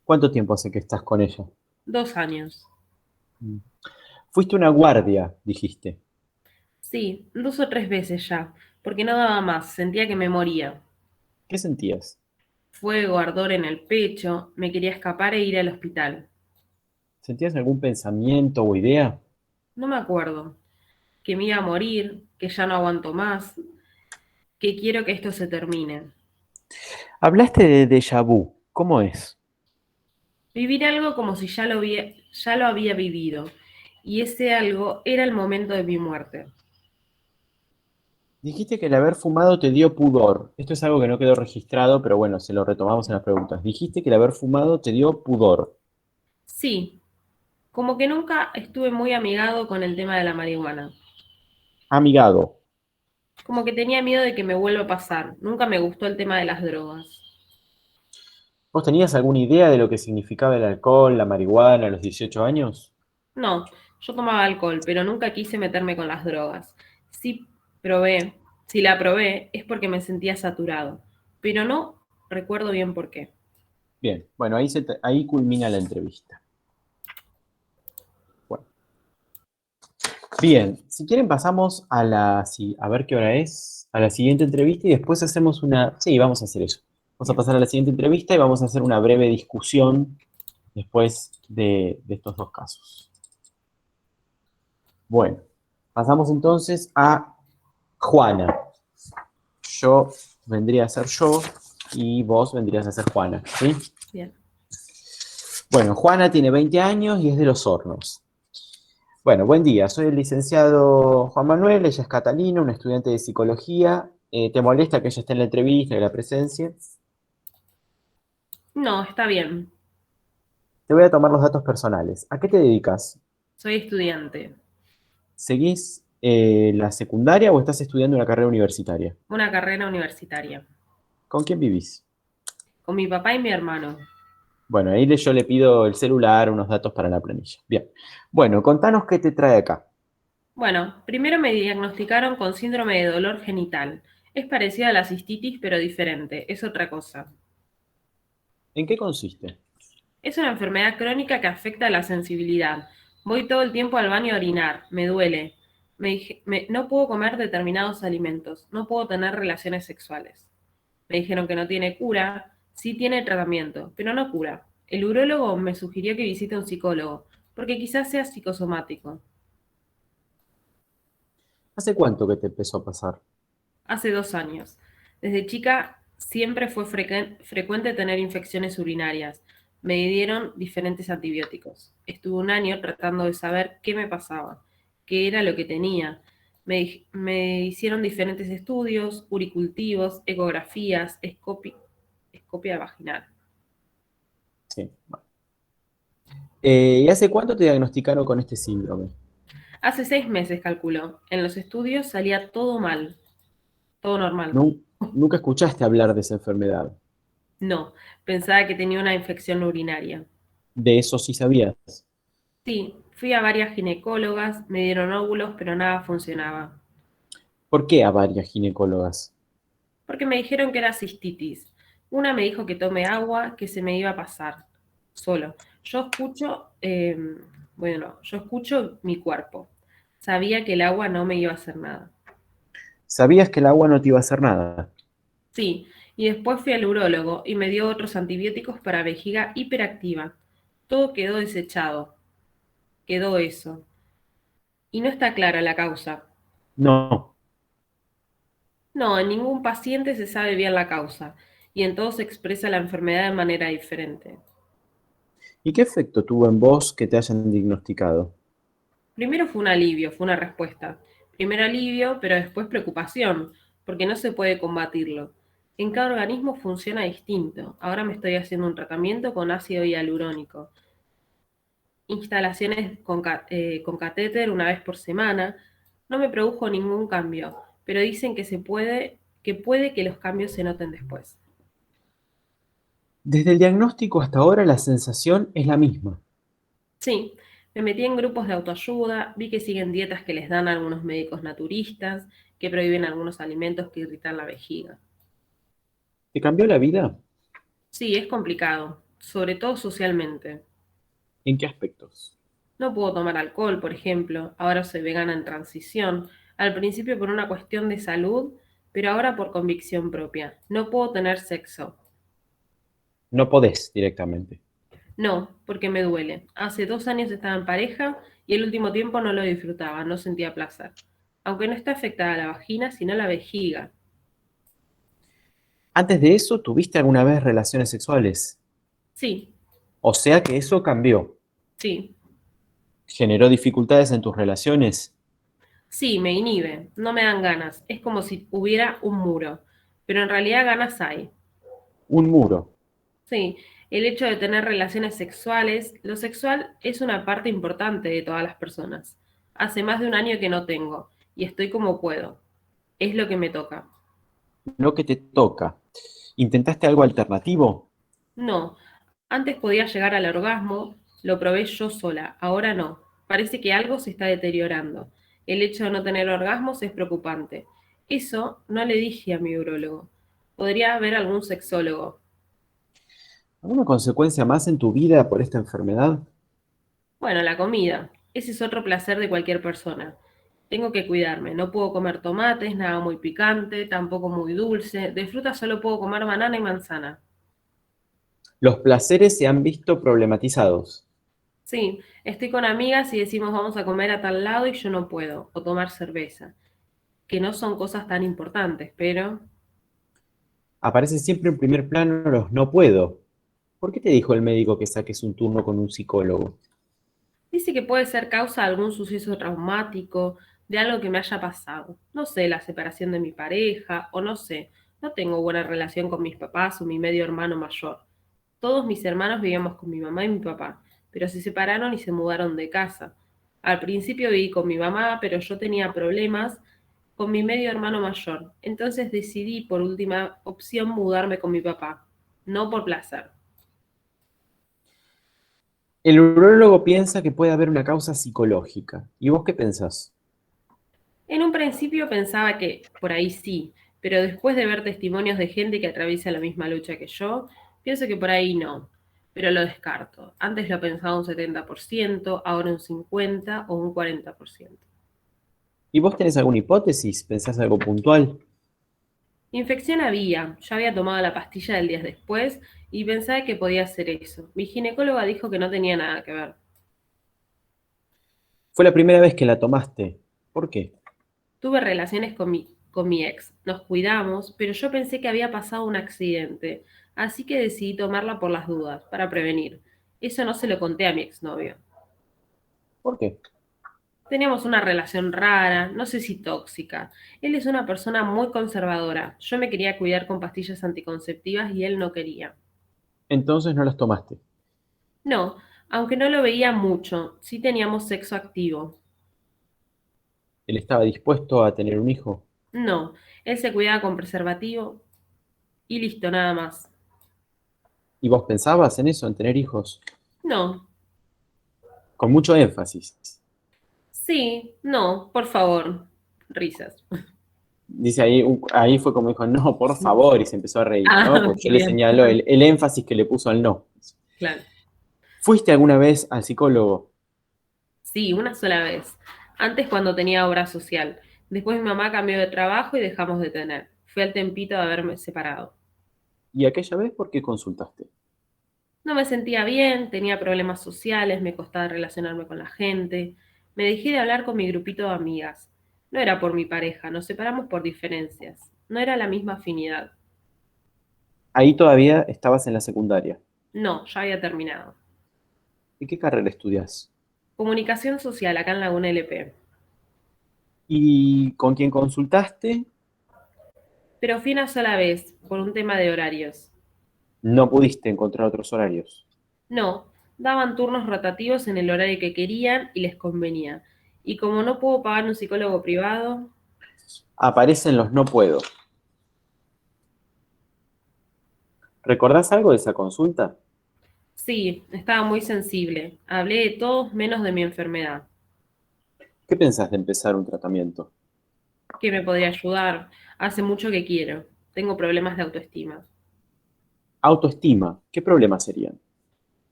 ¿Cuánto tiempo hace que estás con ella? 2 años. Mm. Fuiste una guardia, dijiste. Sí, 2 o 3 veces ya, porque no daba más, sentía que me moría. ¿Qué sentías? Fuego, ardor en el pecho, me quería escapar e ir al hospital. ¿Sentías algún pensamiento o idea? No me acuerdo, que me iba a morir, que ya no aguanto más, que quiero que esto se termine. Hablaste de déjà vu. ¿Cómo es? Vivir algo como si ya lo había vivido, y ese algo era el momento de mi muerte. Dijiste que el haber fumado te dio pudor. Esto es algo que no quedó registrado, pero bueno, se lo retomamos en las preguntas. Dijiste que el haber fumado te dio pudor. Sí, como que nunca estuve muy amigado con el tema de la marihuana. Amigado. Como que tenía miedo de que me vuelva a pasar. Nunca me gustó el tema de las drogas. ¿Vos tenías alguna idea de lo que significaba el alcohol, la marihuana a los 18 años? No, yo tomaba alcohol, pero nunca quise meterme con las drogas. Sí probé, si la probé es porque me sentía saturado, pero no recuerdo bien por qué. Bien, bueno, ahí culmina la entrevista. Bueno, bien, si quieren pasamos a ver qué hora es, a la siguiente entrevista y después hacemos una... Sí, vamos a hacer eso. Vamos a Bien. pasar a la siguiente entrevista y vamos a hacer una breve discusión después de estos dos casos. Bueno, pasamos entonces a Juana. Yo vendría a ser yo y vos vendrías a ser Juana, ¿sí? Bien. Bueno, Juana tiene 20 años y es de Los Hornos. Bueno, buen día. Soy el licenciado Juan Manuel, ella es Catalina, una estudiante de psicología. ¿Te molesta que ella esté en la entrevista y la presencia? No, está bien. Te voy a tomar los datos personales. ¿A qué te dedicas? Soy estudiante. ¿Seguís la secundaria o estás estudiando una carrera universitaria? Una carrera universitaria. ¿Con quién vivís? Con mi papá y mi hermano. Bueno, ahí yo le pido el celular, unos datos para la planilla. Bien. Bueno, contanos qué te trae acá. Bueno, primero me diagnosticaron con síndrome de dolor genital. Es parecida a la cistitis, pero diferente. Es otra cosa. ¿En qué consiste? Es una enfermedad crónica que afecta a la sensibilidad. Voy todo el tiempo al baño a orinar, me duele. No puedo comer determinados alimentos, no puedo tener relaciones sexuales. Me dijeron que no tiene cura, sí tiene tratamiento, pero no cura. El urólogo me sugirió que visite a un psicólogo, porque quizás sea psicosomático. ¿Hace cuánto que te empezó a pasar? Hace 2 años. Desde chica siempre fue frecuente tener infecciones urinarias. Me dieron diferentes antibióticos. Estuve un año tratando de saber qué me pasaba, qué era lo que tenía. Me hicieron diferentes estudios, uricultivos, ecografías, escopia vaginal. Sí. Bueno. ¿Y hace cuánto te diagnosticaron con este síndrome? Hace 6 meses, calculó. En los estudios salía todo mal, todo normal. Nunca escuchaste hablar de esa enfermedad. No, pensaba que tenía una infección urinaria. De eso sí sabías. Sí, fui a varias ginecólogas, me dieron óvulos, pero nada funcionaba. ¿Por qué a varias ginecólogas? Porque me dijeron que era cistitis. Una me dijo que tome agua, que se me iba a pasar, solo. Yo escucho mi cuerpo. Sabía que el agua no me iba a hacer nada. Sabías que el agua no te iba a hacer nada. Sí, y después fui al urólogo y me dio otros antibióticos para vejiga hiperactiva. Todo quedó desechado. Quedó eso. Y no está clara la causa. No. No, en ningún paciente se sabe bien la causa, y en todos se expresa la enfermedad de manera diferente. ¿Y qué efecto tuvo en vos que te hayan diagnosticado? Primero fue un alivio, fue una respuesta. Primero alivio, pero después preocupación, porque no se puede combatirlo. En cada organismo funciona distinto. Ahora me estoy haciendo un tratamiento con ácido hialurónico. Instalaciones con catéter una vez por semana. No me produjo ningún cambio, pero dicen que puede que los cambios se noten después. Desde el diagnóstico hasta ahora la sensación es la misma. Sí, me metí en grupos de autoayuda, vi que siguen dietas que les dan algunos médicos naturistas, que prohíben algunos alimentos que irritan la vejiga. ¿Te cambió la vida? Sí, es complicado, sobre todo socialmente. ¿En qué aspectos? No puedo tomar alcohol, por ejemplo, ahora soy vegana en transición, al principio por una cuestión de salud, pero ahora por convicción propia. No puedo tener sexo. No podés directamente. No, porque me duele. Hace 2 años estaba en pareja y el último tiempo no lo disfrutaba, no sentía placer. Aunque no está afectada la vagina, sino la vejiga. Antes de eso, ¿tuviste alguna vez relaciones sexuales? Sí, O sea que eso cambió. sí, ¿Generó dificultades en tus relaciones? sí, me inhibe, no me dan ganas. Es como si hubiera un muro, pero en realidad ganas hay. Un muro. Sí, el hecho de tener relaciones sexuales, lo sexual es una parte importante de todas las personas. Hace más de un año que no tengo y estoy como puedo. Es lo que me toca. Lo que te toca. ¿Intentaste algo alternativo? No, antes podía llegar al orgasmo, lo probé yo sola, ahora no. Parece que algo se está deteriorando. El hecho de no tener orgasmos es preocupante. Eso no le dije a mi urólogo. Podría haber algún sexólogo. ¿Alguna consecuencia más en tu vida por esta enfermedad? Bueno, la comida. Ese es otro placer de cualquier persona. Tengo que cuidarme. No puedo comer tomates, nada muy picante, tampoco muy dulce. De fruta solo puedo comer banana y manzana. Los placeres se han visto problematizados. Sí, estoy con amigas y decimos vamos a comer a tal lado y yo no puedo. O tomar cerveza. Que no son cosas tan importantes, pero Aparece siempre en primer plano los no puedo. ¿Por qué te dijo el médico que saques un turno con un psicólogo? dice que puede ser causa de algún suceso traumático, de algo que me haya pasado. No sé, la separación de mi pareja, o no sé, no tengo buena relación con mis papás o mi medio hermano mayor. Todos mis hermanos vivíamos con mi mamá y mi papá, pero se separaron y se mudaron de casa. Al principio viví con mi mamá, pero yo tenía problemas con mi medio hermano mayor. Entonces decidí por última opción mudarme con mi papá, no por placer. El urólogo piensa que puede haber una causa psicológica. ¿Y vos qué pensás? En un principio pensaba que por ahí sí, pero después de ver testimonios de gente que atraviesa la misma lucha que yo, pienso que por ahí no, pero lo descarto. Antes lo pensaba un 70%, ahora un 50% o un 40%. ¿Y vos tenés alguna hipótesis? ¿Pensás algo puntual? Infección había, ya había tomado la pastilla del día después y pensaba que podía ser eso. Mi ginecóloga dijo que no tenía nada que ver. Fue la primera vez que la tomaste. ¿Por qué? Tuve relaciones con mi ex, nos cuidamos, pero yo pensé que había pasado un accidente, así que decidí tomarla por las dudas, para prevenir. Eso no se lo conté a mi exnovio. ¿Por qué? Teníamos una relación rara, no sé si tóxica. Él es una persona muy conservadora. Yo me quería cuidar con pastillas anticonceptivas y él no quería. Entonces no las tomaste. No, aunque no lo veía mucho, sí teníamos sexo activo. ¿Él estaba dispuesto a tener un hijo? No, él se cuidaba con preservativo y listo, nada más. ¿Y vos pensabas en eso, en tener hijos? No, Con mucho énfasis. sí, no, por favor. Risas. Dice ahí, ahí fue como dijo, no, por favor, y se empezó a reír, ¿no? Ah, Porque yo le bien. señalo el énfasis que le puso al no. Claro. ¿Fuiste alguna vez al psicólogo? Sí, una sola vez. Antes cuando tenía obra social. Después mi mamá cambió de trabajo y dejamos de tener. Fui al tempito de haberme separado. ¿Y aquella vez por qué consultaste? No me sentía bien, tenía problemas sociales, me costaba relacionarme con la gente. Me dejé de hablar con mi grupito de amigas. No era por mi pareja, nos separamos por diferencias. No era la misma afinidad. Ahí todavía estabas en la secundaria. No, ya había terminado. ¿Y qué carrera estudias? Comunicación social acá en la UNLP. ¿Y con quién consultaste? Pero fui una sola vez, por un tema de horarios. No pudiste encontrar otros horarios. No, daban turnos rotativos en el horario que querían y les convenía. Y como no puedo pagar un psicólogo privado, Aparecen los no puedo. ¿Recordás algo de esa consulta? sí, estaba muy sensible. Hablé de todos menos de mi enfermedad. ¿Qué pensás de empezar un tratamiento? ¿Qué me podría ayudar? Hace mucho que quiero. Tengo problemas de autoestima. Autoestima. ¿Qué problemas serían?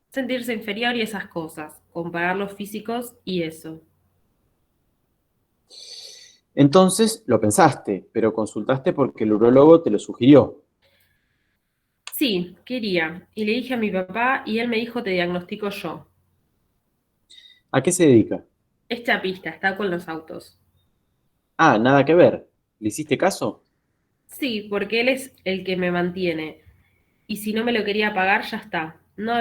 Sentirse inferior y esas cosas. Comparar los físicos y eso. Entonces lo pensaste, pero consultaste porque el urólogo te lo sugirió. Sí, quería. Y le dije a mi papá y él me dijo te diagnostico yo. ¿A qué se dedica? Es chapista, está con los autos. Ah, nada que ver. ¿Le hiciste caso? Sí, porque él es el que me mantiene. Y si no me lo quería pagar, ya está. No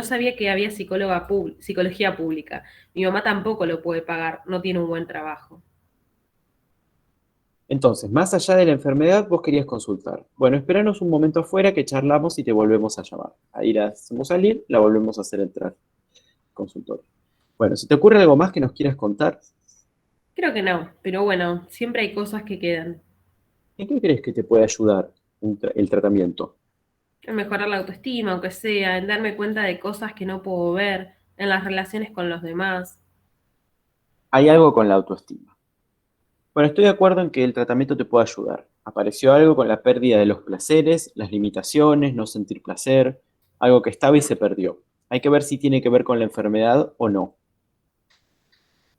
sabía que había psicología pública. Mi mamá tampoco lo puede pagar, no tiene un buen trabajo. Entonces, más allá de la enfermedad, vos querías consultar. Bueno, esperanos un momento afuera que charlamos y te volvemos a llamar. Ahí la hacemos salir, la volvemos a hacer entrar. Consultorio. Bueno, si te ocurre algo más que nos quieras contar, Creo que no, pero bueno, siempre hay cosas que quedan. ¿en qué crees que te puede ayudar el tratamiento? En mejorar la autoestima, aunque sea, en darme cuenta de cosas que no puedo ver, en las relaciones con los demás. Hay algo con la autoestima. Bueno, estoy de acuerdo en que el tratamiento te puede ayudar. Apareció algo con la pérdida de los placeres, las limitaciones, no sentir placer, algo que estaba y se perdió. Hay que ver si tiene que ver con la enfermedad o no.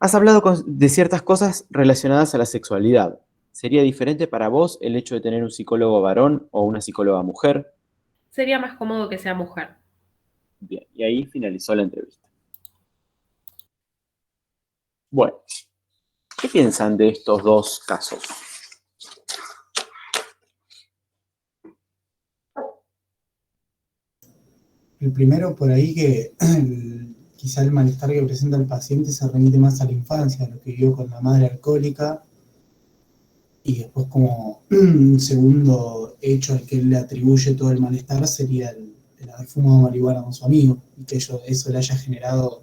Has hablado de ciertas cosas relacionadas a la sexualidad. ¿Sería diferente para vos el hecho de tener un psicólogo varón o una psicóloga mujer? Sería más cómodo que sea mujer. Bien, y ahí finalizó la entrevista. Bueno, ¿qué piensan de estos dos casos? El primero, por ahí que quizá el malestar que presenta el paciente se remite más a la infancia, a lo que vivió con la madre alcohólica, y después como un segundo hecho al que él le atribuye todo el malestar sería el haber fumado marihuana con su amigo, y que eso le haya generado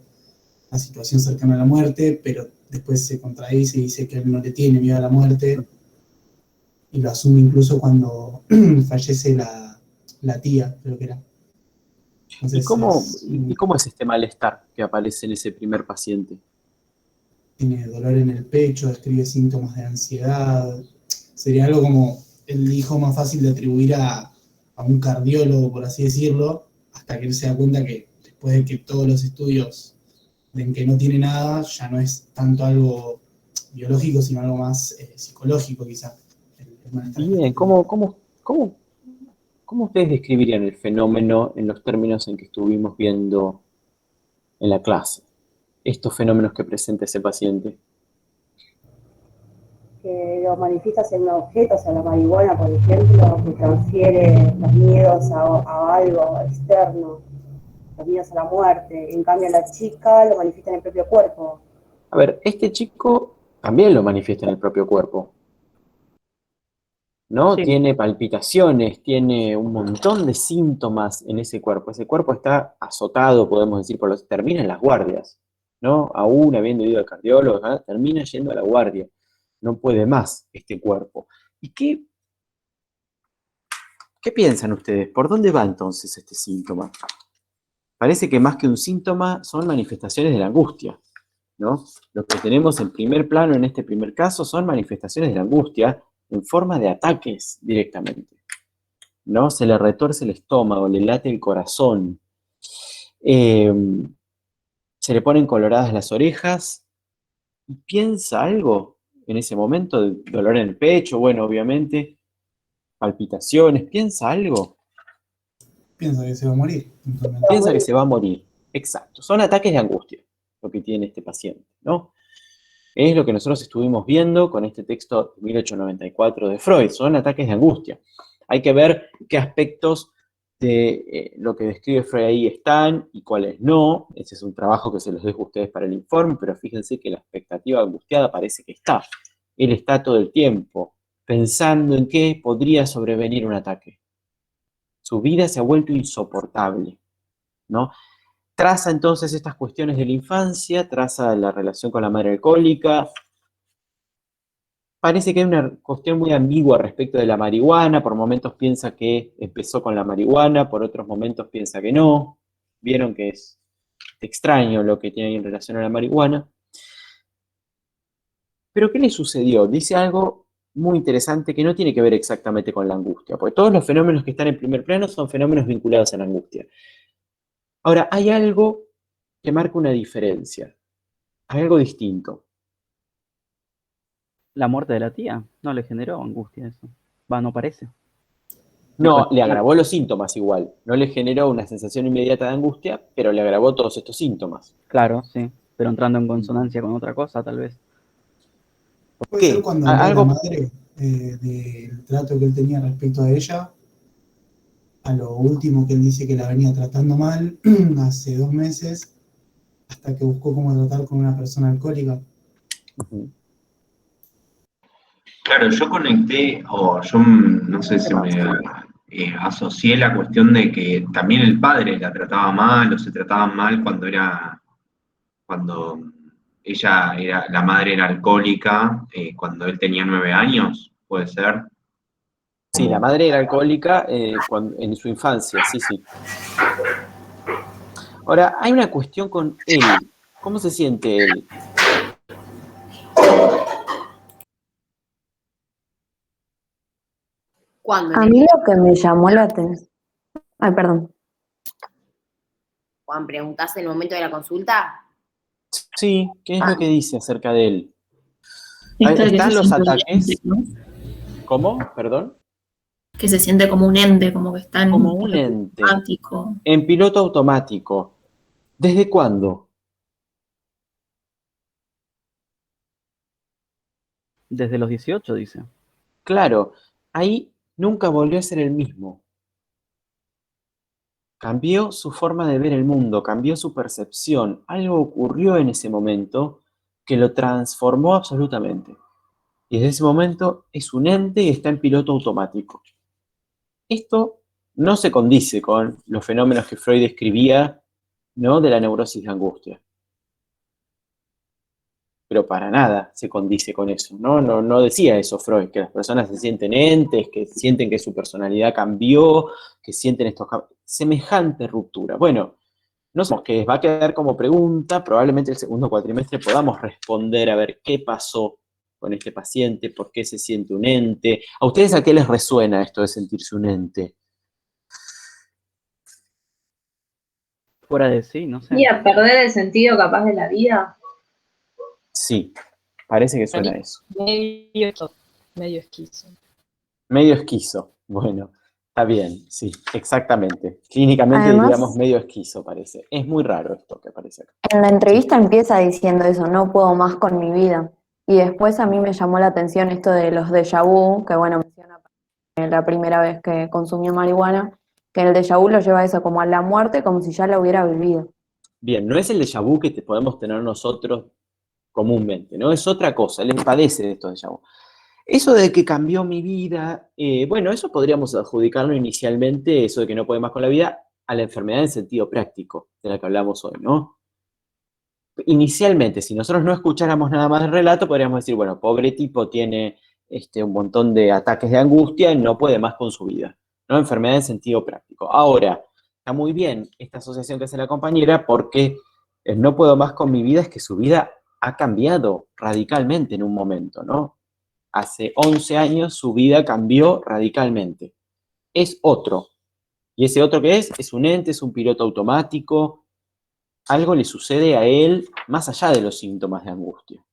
una situación cercana a la muerte, pero después se contradice y dice que él no le tiene miedo a la muerte, y lo asume incluso cuando fallece la tía, creo que era. ¿Y Entonces cómo es este malestar que aparece en ese primer paciente? tiene dolor en el pecho, describe síntomas de ansiedad. Sería algo como el hijo más fácil de atribuir a un cardiólogo, por así decirlo, hasta que él se da cuenta que después de que todos los estudios den que no tiene nada, ya no es tanto algo biológico, sino algo más psicológico quizá. Bien, ¿cómo ustedes describirían el fenómeno en los términos en que estuvimos viendo en la clase? Estos fenómenos que presenta ese paciente. Que lo manifiesta haciendo objetos, a la marihuana, por ejemplo, que transfiere los miedos a algo externo, los miedos a la muerte. En cambio, la chica lo manifiesta en el propio cuerpo, A ver, este chico también lo manifiesta en el propio cuerpo, ¿no? Sí, Tiene palpitaciones, tiene un montón de síntomas en ese cuerpo. Ese cuerpo está azotado, podemos decir, termina en las guardias, ¿no? Aún habiendo ido al cardiólogo, ¿ah? Termina yendo a la guardia. No puede más este cuerpo. ¿Y qué piensan ustedes? ¿Por dónde va entonces este síntoma? Parece que más que un síntoma son manifestaciones de la angustia, ¿no? Lo que tenemos en primer plano en este primer caso son manifestaciones de la angustia en forma de ataques directamente, ¿no? Se le retuerce el estómago, le late el corazón, eh, se le ponen coloradas las orejas y piensa algo en ese momento, de dolor en el pecho, bueno, obviamente, palpitaciones, piensa algo, Piensa que se va a morir. piensa que se va a morir. Exacto, son ataques de angustia lo que tiene este paciente, ¿no? Es lo que nosotros estuvimos viendo con este texto de 1894 de Freud, son ataques de angustia. Hay que ver qué aspectos de lo que describe Freud ahí están y cuáles no. Ese es un trabajo que se los dejo a ustedes para el informe, pero fíjense que la expectativa angustiada parece que está. Él está todo el tiempo pensando en qué podría sobrevenir un ataque. Su vida se ha vuelto insoportable, ¿no? Traza entonces estas cuestiones de la infancia, traza la relación con la madre alcohólica. Parece que hay una cuestión muy ambigua respecto de la marihuana. Por momentos piensa que empezó con la marihuana, por otros momentos piensa que no. Vieron que es extraño lo que tiene en relación a la marihuana. Pero ¿qué le sucedió? Dice algo muy interesante que no tiene que ver exactamente con la angustia, porque todos los fenómenos que están en primer plano son fenómenos vinculados a la angustia. Ahora, hay algo que marca una diferencia, hay algo distinto. la muerte de la tía no le generó angustia eso. Va, no parece. No, le agravó los síntomas igual. No le generó una sensación inmediata de angustia, pero le agravó todos estos síntomas. Claro, sí, pero entrando en consonancia con otra cosa, tal vez. Puede ser ¿Qué? cuando habló de la Algo. madre, del trato que él tenía respecto a ella, a lo último que él dice que la venía tratando mal hace 2 meses, hasta que buscó cómo tratar con una persona alcohólica. Ujú. Claro, yo conecté, o yo no sé si me asocié la cuestión de que también el padre la trataba mal o se trataban mal cuando ella era, la madre era alcohólica, cuando él tenía 9 años, puede ser. Sí, la Como, madre era alcohólica en su infancia, sí, sí. Ahora, hay una cuestión con él. ¿Cómo se siente él? ¿Cuándo? A mí lo que me llamó la atención. Ay, perdón. Juan, ¿preguntás en el momento de la consulta? Sí, ¿qué es lo que dice acerca de él? Esta que ¿Están se los siente un ataques? ente, ¿no? ¿Cómo? ¿Perdón? Que se siente como un ente, como que está en Como un un piloto ente, automático. en piloto automático. ¿Desde cuándo? Desde los 18, dice. Claro, ahí nunca volvió a ser el mismo. Cambió su forma de ver el mundo, cambió su percepción. Algo ocurrió en ese momento que lo transformó absolutamente. Y desde ese momento es un ente y está en piloto automático. Esto no se condice con los fenómenos que Freud describía, ¿no?, de la neurosis de angustia. Pero para nada se condice con eso, ¿no? No decía eso Freud, que las personas se sienten entes, que sienten que su personalidad cambió, que sienten estos cambios. Semejante ruptura. Bueno, no sabemos qué es, va a quedar como pregunta, probablemente el segundo cuatrimestre podamos responder a ver qué pasó con este paciente, por qué se siente un ente. ¿A ustedes a qué les resuena esto de sentirse un ente? Fuera de sí, no sé. Y a perder el sentido capaz de la vida. Sí, parece que suena a eso. Medio esquizo. Medio esquizo, bueno, está bien, sí, exactamente. Clínicamente Además, diríamos medio esquizo, parece. Es muy raro esto que parece acá. en la entrevista empieza diciendo eso, no puedo más con mi vida. Y después a mí me llamó la atención esto de los déjà vu, que bueno, menciona la primera vez que consumió marihuana, que el déjà vu lo lleva a eso, como a la muerte, como si ya la hubiera vivido. Bien, no es el déjà vu que podemos tener nosotros comúnmente, ¿no? Es otra cosa, él padece de estos déjà vu. Eso de que cambió mi vida, bueno, eso podríamos adjudicarlo inicialmente, eso de que no puede más con la vida, a la enfermedad en sentido práctico, de la que hablamos hoy, ¿no? Inicialmente, si nosotros no escucháramos nada más del relato, podríamos decir, bueno, pobre tipo tiene un montón de ataques de angustia y no puede más con su vida, ¿no? Enfermedad en sentido práctico. Ahora, está muy bien esta asociación que hace la compañera porque el no puedo más con mi vida es que su vida ha cambiado radicalmente en un momento, ¿no? Hace 11 años su vida cambió radicalmente. Es otro. ¿Y ese otro qué es? Es un ente, es un piloto automático. Algo le sucede a él más allá de los síntomas de angustia.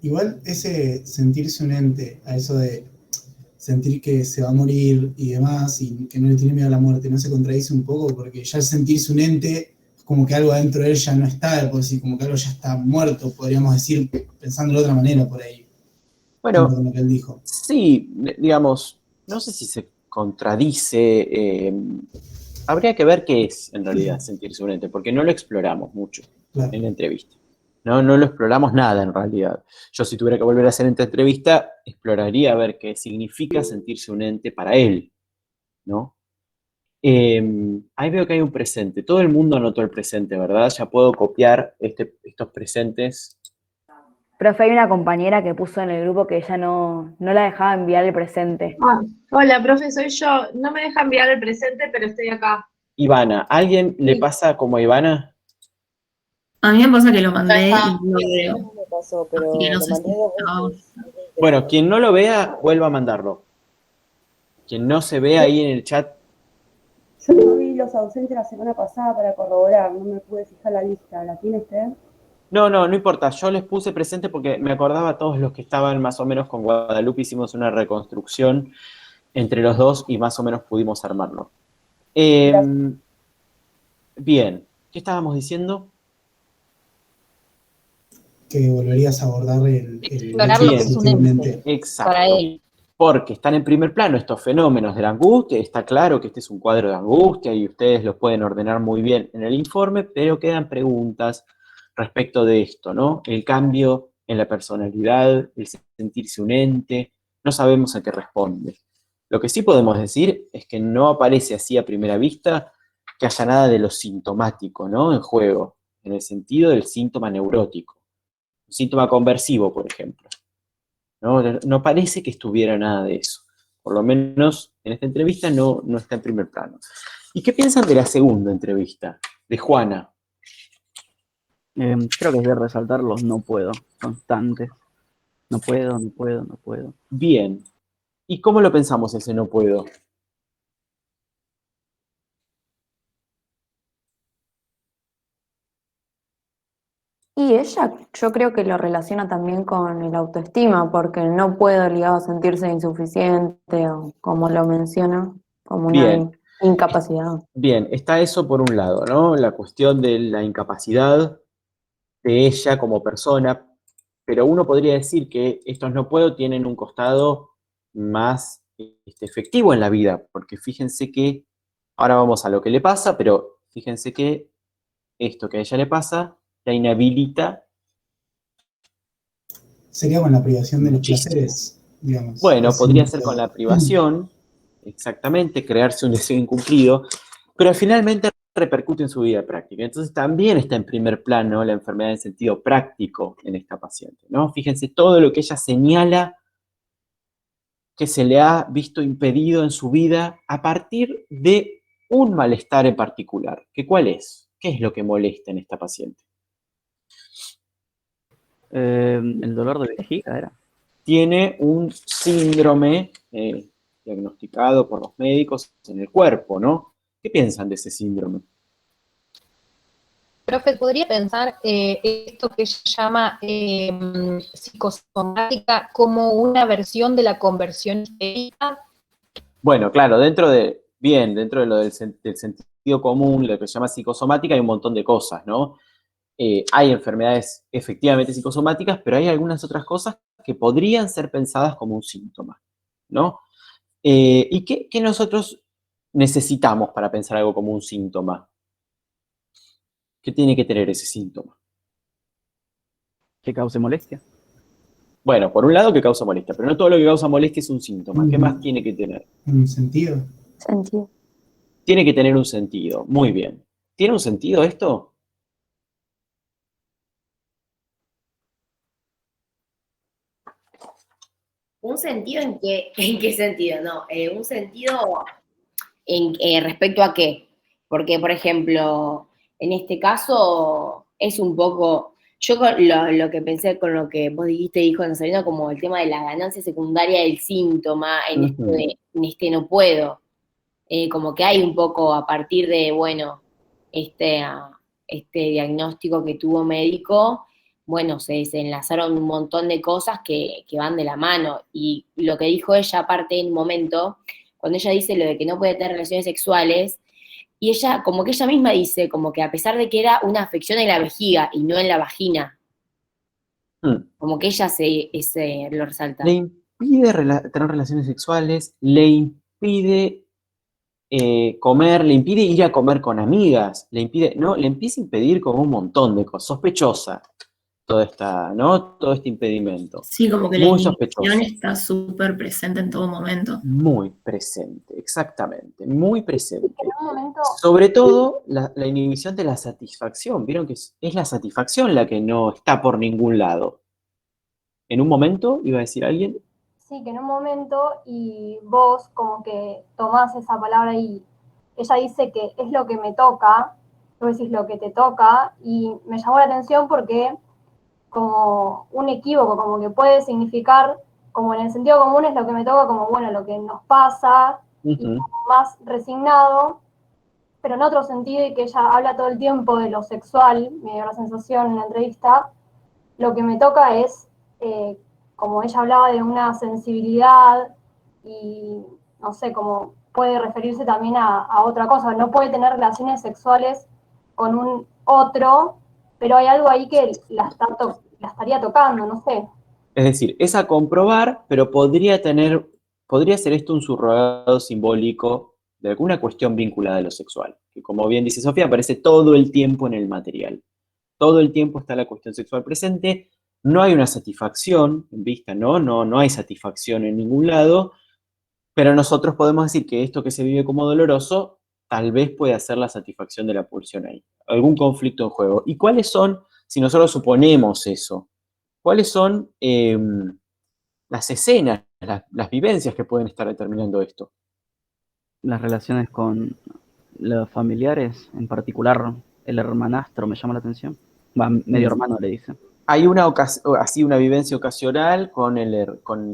Igual ese sentirse un ente, a eso de sentir que se va a morir y demás, y que no le tiene miedo a la muerte, ¿no se contradice un poco? Porque ya el sentirse un ente, es como que algo adentro de él ya no está, por decir, como que algo ya está muerto, podríamos decir, pensándolo de otra manera por ahí. Bueno, con lo que él dijo. Sí, digamos, no sé si se contradice. Habría que ver qué es en realidad sentirse un ente, porque no lo exploramos mucho en la entrevista. No lo exploramos nada en realidad. Yo si tuviera que volver a hacer esta entrevista, exploraría a ver qué significa sentirse un ente para él, ¿no? Ahí veo que hay un presente. Todo el mundo anotó el presente, ¿verdad? Ya puedo copiar estos presentes. Profe, hay una compañera que puso en el grupo que ella no la dejaba enviar el presente. Ah, hola, profe, soy yo. No me deja enviar el presente, pero estoy acá. Ivana, ¿alguien le pasa como a Ivana? A mí me pasa que lo mandé y no lo veo. No me pasó, pero Así que no lo sé mandé si 2 estaba- veces. Bueno, quien no lo vea, vuelva a mandarlo. Quien no se ve ahí en el chat. Yo no vi los ausentes la semana pasada para corroborar, no me pude fijar la lista. ¿La tiene usted? No importa. Yo les puse presente porque me acordaba a todos los que estaban más o menos con Guadalupe. Hicimos una reconstrucción entre los dos y más o menos pudimos armarlo. Bien. ¿Qué estábamos diciendo? Que volverías a abordar el Explorar lo que es un ente. Exacto. Para él. Porque están en primer plano estos fenómenos de la angustia. Está claro que este es un cuadro de angustia y ustedes lo pueden ordenar muy bien en el informe, pero quedan preguntas respecto de esto, ¿no? El cambio en la personalidad, el sentirse un ente, no sabemos a qué responde. Lo que sí podemos decir es que no aparece así a primera vista que haya nada de lo sintomático, ¿no? En juego, en el sentido del síntoma neurótico. Un síntoma conversivo, por ejemplo. No parece que estuviera nada de eso. Por lo menos en esta entrevista no está en primer plano. ¿Y qué piensan de la segunda entrevista? De Juana. Creo que es de resaltar los no puedo constantes. No puedo. Bien. ¿Y cómo lo pensamos ese no puedo? Y ella, yo creo que lo relaciona también con el autoestima, porque el no puedo ligado a sentirse insuficiente, o como lo menciona, como una Bien. incapacidad. Bien, está eso por un lado, ¿no? La cuestión de la incapacidad de ella como persona, pero uno podría decir que estos no puedo tienen un costado más efectivo en la vida, porque fíjense que, ahora vamos a lo que le pasa, pero fíjense que esto que a ella le pasa la inhabilita. Sería con la privación de los placeres, digamos. Bueno, Así podría no ser puedo. con la privación, exactamente, crearse un deseo incumplido, pero finalmente repercute en su vida práctica. Entonces también está en primer plano la enfermedad en sentido práctico en esta paciente, ¿no? Fíjense todo lo que ella señala que se le ha visto impedido en su vida a partir de un malestar en particular. ¿Que cuál es? ¿Qué es lo que molesta en esta paciente? El dolor de vejiga era. Tiene un síndrome diagnosticado por los médicos en el cuerpo, ¿no? ¿Qué piensan de ese síndrome? Profe, ¿podría pensar esto que ella llama psicosomática como una versión de la conversión histérica? Bueno, claro, dentro de lo del sentido común, lo que se llama psicosomática, hay un montón de cosas, ¿no? Hay enfermedades efectivamente psicosomáticas, pero hay algunas otras cosas que podrían ser pensadas como un síntoma, ¿no? ¿Y qué nosotros necesitamos para pensar algo como un síntoma? ¿Qué tiene que tener ese síntoma? Que cause molestia. Bueno, por un lado que causa molestia, pero no todo lo que causa molestia es un síntoma. ¿Qué más tiene que tener? ¿Un sentido? Sentido. Tiene que tener un sentido. Muy bien. ¿Tiene un sentido esto? ¿Un sentido en qué sentido? No, un sentido respecto a qué. Porque, por ejemplo, en este caso es un poco, yo lo que pensé con lo que vos dijiste, dijo Nazareno, como el tema de la ganancia secundaria del síntoma, en este no puedo. Como que hay un poco a partir de, bueno, este diagnóstico que tuvo médico, bueno, se desenlazaron un montón de cosas que van de la mano. Y lo que dijo ella, aparte en un momento, cuando ella dice lo de que no puede tener relaciones sexuales, y ella, como que ella misma dice, como que a pesar de que era una afección en la vejiga y no en la vagina, como que ella lo resalta. Le impide tener relaciones sexuales, le impide comer, le impide ir a comer con amigas, le empieza a impedir como un montón de cosas, sospechosa todo este impedimento. Sí, como que la muy inhibición sospechosa. está súper presente en todo momento. Muy presente, exactamente, muy presente. En un momento, Sobre todo la inhibición de la satisfacción. Vieron que es la satisfacción la que no está por ningún lado. En un momento, iba a decir alguien, sí, que en un momento y vos como que tomás esa palabra y ella dice que es lo que me toca, tú decís lo que te toca, y me llamó la atención porque como un equívoco, como que puede significar, como en el sentido común es lo que me toca, como bueno, lo que nos pasa, y como más resignado, pero en otro sentido, y que ella habla todo el tiempo de lo sexual, me dio la sensación en la entrevista, lo que me toca es, como ella hablaba de una sensibilidad, y no sé, como puede referirse también a otra cosa, no puede tener relaciones sexuales con un otro, pero hay algo ahí que la estaría tocando, no sé. es decir, es a comprobar, pero podría ser esto un subrogado simbólico de alguna cuestión vinculada a lo sexual, que como bien dice Sofía, aparece todo el tiempo en el material. Todo el tiempo está la cuestión sexual presente, no hay una satisfacción en vista, no hay satisfacción en ningún lado, pero nosotros podemos decir que esto que se vive como doloroso, tal vez puede ser la satisfacción de la pulsión ahí. Algún conflicto en juego. ¿Y cuáles son, si nosotros suponemos eso, cuáles son las escenas, las vivencias que pueden estar determinando esto? Las relaciones con los familiares, en particular el hermanastro, me llama la atención. Va, medio hermano le dicen. Hay una vivencia ocasional con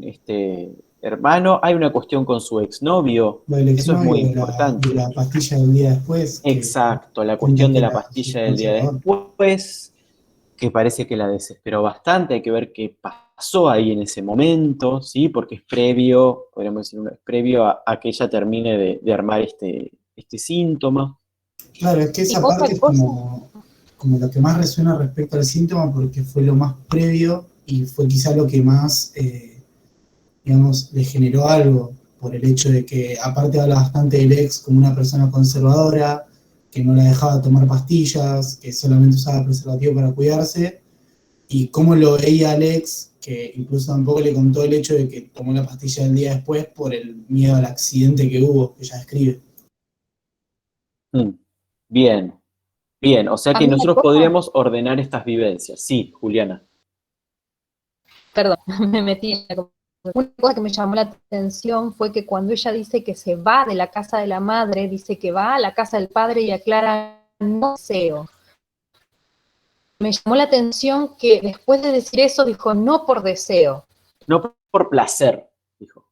este hermano, hay una cuestión con su exnovio, eso es muy importante. De la pastilla del día después. Exacto, la cuestión de la pastilla del día después, que parece que la desesperó bastante, hay que ver qué pasó ahí en ese momento, ¿sí? Porque es previo, podríamos decir, es previo a que ella termine de armar este síntoma. Claro, es que esa parte es como lo que más resuena respecto al síntoma, porque fue lo más previo y fue quizá lo que más, digamos, le generó algo, por el hecho de que aparte habla bastante del ex como una persona conservadora, que no la dejaba tomar pastillas, que solamente usaba preservativo para cuidarse, y cómo lo veía al ex, que incluso tampoco le contó el hecho de que tomó la pastilla el día después por el miedo al accidente que hubo, que ella describe. Bien, o sea que nosotros podríamos ordenar estas vivencias. Sí, Juliana. Perdón, me metí en la... Una cosa que me llamó la atención fue que cuando ella dice que se va de la casa de la madre, dice que va a la casa del padre y aclara no deseo. Me llamó la atención que después de decir eso dijo no por deseo. No por placer, dijo.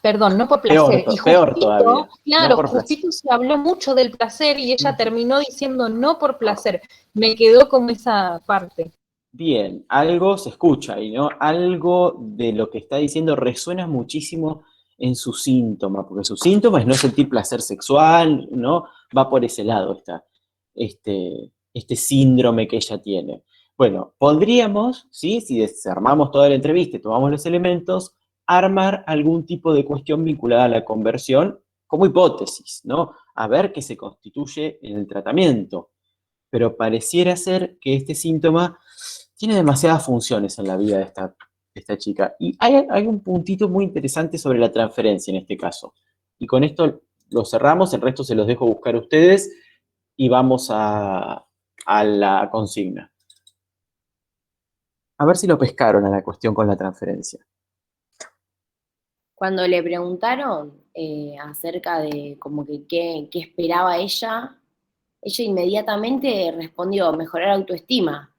Perdón, no por placer. Peor todavía. Claro, no justito se habló mucho del placer y ella terminó diciendo no por placer. Me quedó con esa parte. Bien, algo se escucha ahí, ¿no? Algo de lo que está diciendo resuena muchísimo en su síntoma, porque su síntoma es no sentir placer sexual, ¿no? Va por ese lado este síndrome que ella tiene. Bueno, podríamos, ¿sí? Si desarmamos toda la entrevista y tomamos los elementos, armar algún tipo de cuestión vinculada a la conversión como hipótesis, ¿no? A ver qué se constituye en el tratamiento. Pero pareciera ser que este síntoma tiene demasiadas funciones en la vida de esta chica. Y hay un puntito muy interesante sobre la transferencia en este caso. Y con esto lo cerramos, el resto se los dejo buscar a ustedes y vamos a la consigna. A ver si lo pescaron a la cuestión con la transferencia. Cuando le preguntaron acerca de como que qué esperaba ella inmediatamente respondió mejorar autoestima,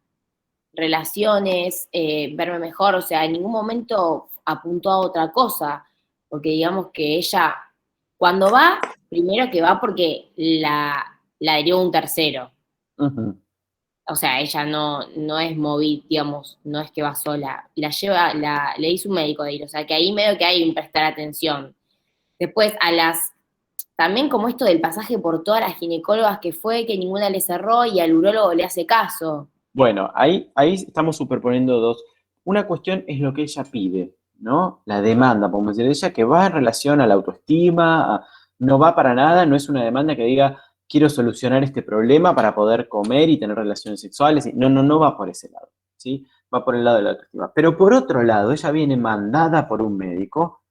relaciones, verme mejor, o sea, en ningún momento apuntó a otra cosa, porque digamos que ella, cuando va, primero que va porque la hirió un tercero. Uh-huh. O sea, ella no es móvil, digamos, no es que va sola, le hizo un médico de ir, o sea, que ahí medio que hay un prestar atención. Después, también como esto del pasaje por todas las ginecólogas que fue, que ninguna le cerró y al urólogo le hace caso. Bueno, ahí estamos superponiendo dos. Una cuestión es lo que ella pide, ¿no? La demanda, podemos decir, ella que va en relación a la autoestima, no va para nada, no es una demanda que diga, quiero solucionar este problema para poder comer y tener relaciones sexuales. No va por ese lado, ¿sí? Va por el lado de la autoestima. Pero por otro lado, ella viene mandada por un médico,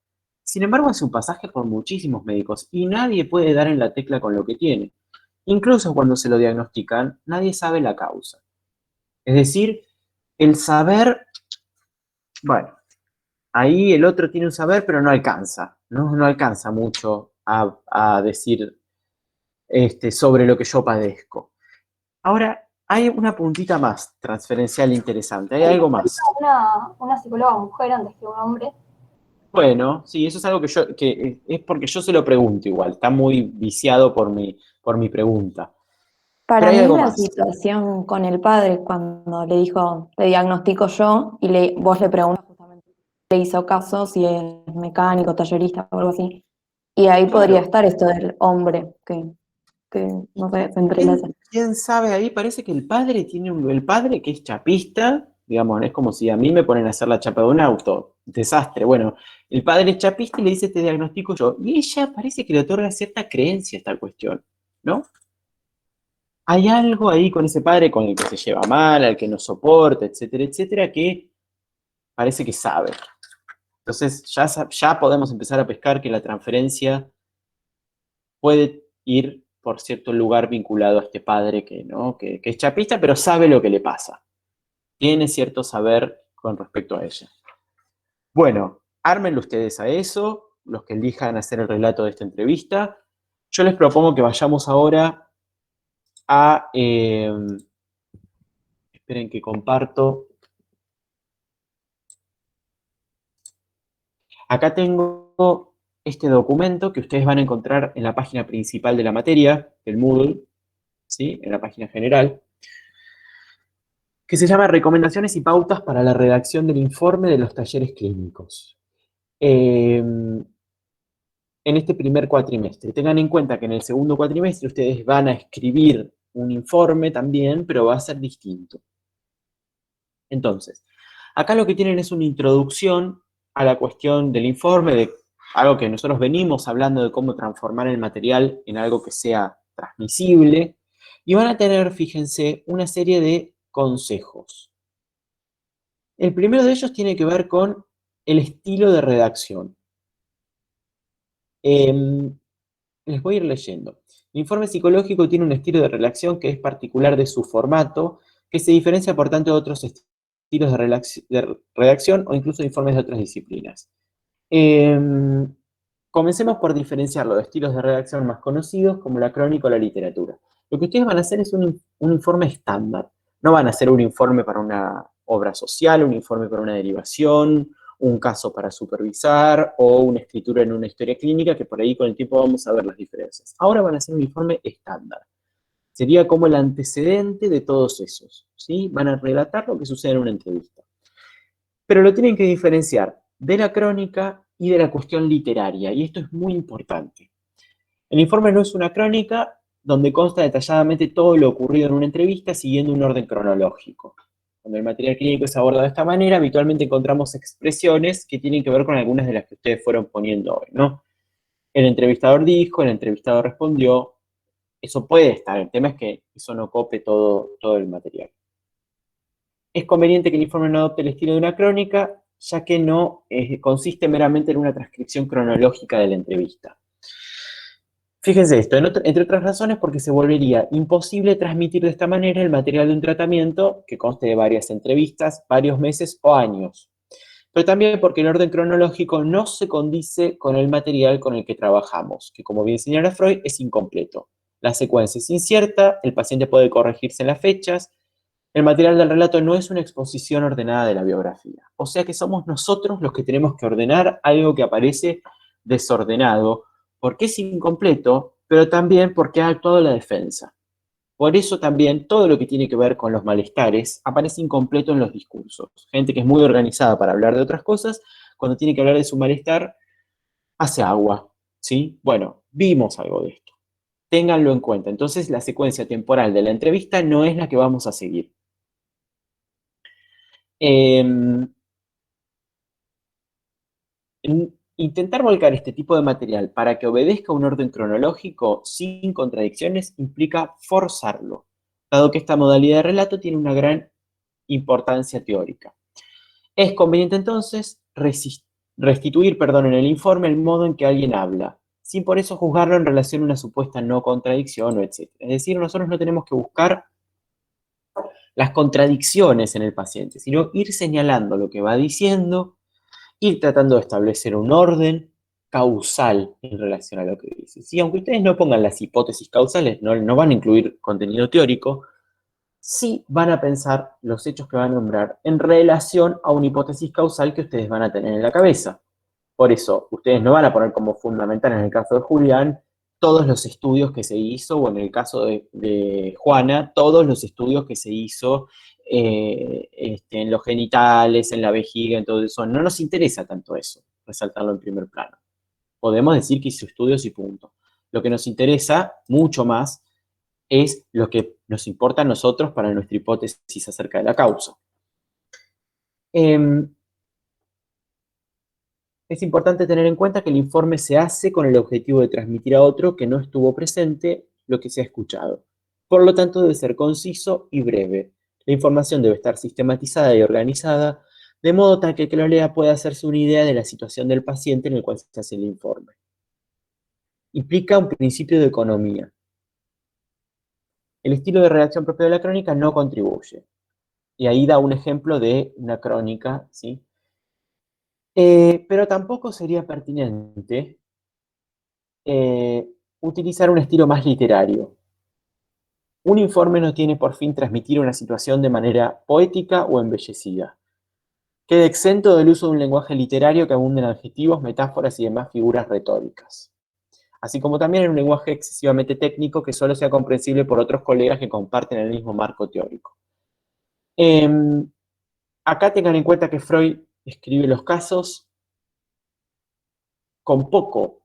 sin embargo hace un pasaje por muchísimos médicos y nadie puede dar en la tecla con lo que tiene. Incluso cuando se lo diagnostican, nadie sabe la causa. Es decir, el saber, bueno, ahí el otro tiene un saber, pero no alcanza, no alcanza mucho a decir sobre lo que yo padezco. Ahora, hay una puntita más transferencial interesante, hay algo más. Una psicóloga mujer antes que un hombre. Bueno, sí, eso es algo que es porque yo se lo pregunto igual, está muy viciado por mi pregunta. Para Pero hay mí algo la más. situación con el padre, cuando le dijo, le diagnostico yo, y vos le preguntas justamente, le hizo caso, si es mecánico, tallerista o algo así. Y ahí podría estar esto del hombre, que no sé, se entrelaza. ¿Quién sabe? Ahí parece que el padre el padre que es chapista, digamos, es como si a mí me ponen a hacer la chapa de un auto, desastre. Bueno, el padre es chapista y le dice, te diagnostico yo. Y ella parece que le otorga cierta creencia a esta cuestión, ¿no? Hay algo ahí con ese padre con el que se lleva mal, al que no soporta, etcétera, etcétera, que parece que sabe. Entonces ya podemos empezar a pescar que la transferencia puede ir por cierto lugar vinculado a este padre que es chapista, pero sabe lo que le pasa. Tiene cierto saber con respecto a ella. Bueno, ármenlo ustedes a eso, los que elijan hacer el relato de esta entrevista. Yo les propongo que vayamos ahora a... esperen que comparto. Acá tengo este documento que ustedes van a encontrar en la página principal de la materia, del Moodle, ¿sí? En la página general, que se llama Recomendaciones y pautas para la redacción del informe de los talleres clínicos. En este primer cuatrimestre. Tengan en cuenta que en el segundo cuatrimestre ustedes van a escribir un informe también, pero va a ser distinto. Entonces, acá lo que tienen es una introducción a la cuestión del informe, de algo que nosotros venimos hablando de cómo transformar el material en algo que sea transmisible, y van a tener, fíjense, una serie de consejos. El primero de ellos tiene que ver con el estilo de redacción. Les voy a ir leyendo. El informe psicológico tiene un estilo de redacción que es particular de su formato, que se diferencia por tanto de otros estilos de redacción o incluso de informes de otras disciplinas. Comencemos por diferenciarlo de estilos de redacción más conocidos como la crónica o la literatura. Lo que ustedes van a hacer es un informe estándar. No van a hacer un informe para una obra social, un informe para una derivación, un caso para supervisar o una escritura en una historia clínica, que por ahí con el tiempo vamos a ver las diferencias. Ahora van a hacer un informe estándar. Sería como el antecedente de todos esos, ¿sí? Van a relatar lo que sucede en una entrevista. Pero lo tienen que diferenciar de la crónica y de la cuestión literaria, y esto es muy importante. El informe no es una crónica donde consta detalladamente todo lo ocurrido en una entrevista siguiendo un orden cronológico. Cuando el material clínico es abordado de esta manera, habitualmente encontramos expresiones que tienen que ver con algunas de las que ustedes fueron poniendo hoy, ¿no? El entrevistador dijo, el entrevistado respondió. Eso puede estar, el tema es que eso no cope todo el material. Es conveniente que el informe no adopte el estilo de una crónica, ya que no consiste meramente en una transcripción cronológica de la entrevista. Fíjense esto, entre otras razones porque se volvería imposible transmitir de esta manera el material de un tratamiento que conste de varias entrevistas, varios meses o años. Pero también porque el orden cronológico no se condice con el material con el que trabajamos, que como bien señala Freud, es incompleto. La secuencia es incierta, el paciente puede corregirse en las fechas, el material del relato no es una exposición ordenada de la biografía. O sea que somos nosotros los que tenemos que ordenar algo que aparece desordenado, porque es incompleto, pero también porque ha actuado la defensa. Por eso también todo lo que tiene que ver con los malestares aparece incompleto en los discursos. Gente que es muy organizada para hablar de otras cosas, cuando tiene que hablar de su malestar, hace agua, ¿sí? Bueno, vimos algo de esto. Ténganlo en cuenta. Entonces, la secuencia temporal de la entrevista no es la que vamos a seguir. Intentar volcar este tipo de material para que obedezca un orden cronológico sin contradicciones implica forzarlo, dado que esta modalidad de relato tiene una gran importancia teórica. Es conveniente entonces restituir en el informe el modo en que alguien habla, sin por eso juzgarlo en relación a una supuesta no contradicción o etc. Es decir, nosotros no tenemos que buscar las contradicciones en el paciente, sino ir señalando lo que va diciendo, ir tratando de establecer un orden causal en relación a lo que dice. Sí, aunque ustedes no pongan las hipótesis causales, no van a incluir contenido teórico, sí van a pensar los hechos que van a nombrar en relación a una hipótesis causal que ustedes van a tener en la cabeza. Por eso, ustedes no van a poner como fundamental en el caso de Julián todos los estudios que se hizo, o en el caso de Juana, todos los estudios que se hizo en los genitales, en la vejiga, en todo eso. No nos interesa tanto eso, resaltarlo en primer plano. Podemos decir que hizo estudios y punto. Lo que nos interesa mucho más es lo que nos importa a nosotros para nuestra hipótesis acerca de la causa. Es importante tener en cuenta que el informe se hace con el objetivo de transmitir a otro que no estuvo presente lo que se ha escuchado. Por lo tanto, debe ser conciso y breve. La información debe estar sistematizada y organizada, de modo tal que el que lo lea pueda hacerse una idea de la situación del paciente en el cual se hace el informe. Implica un principio de economía. El estilo de redacción propio de la crónica no contribuye. Y ahí da un ejemplo de una crónica, ¿sí? Pero tampoco sería pertinente utilizar un estilo más literario. Un informe no tiene por fin transmitir una situación de manera poética o embellecida. Queda exento del uso de un lenguaje literario que abunde en adjetivos, metáforas y demás figuras retóricas. Así como también en un lenguaje excesivamente técnico que solo sea comprensible por otros colegas que comparten el mismo marco teórico. Acá tengan en cuenta que Freud escribe los casos con poco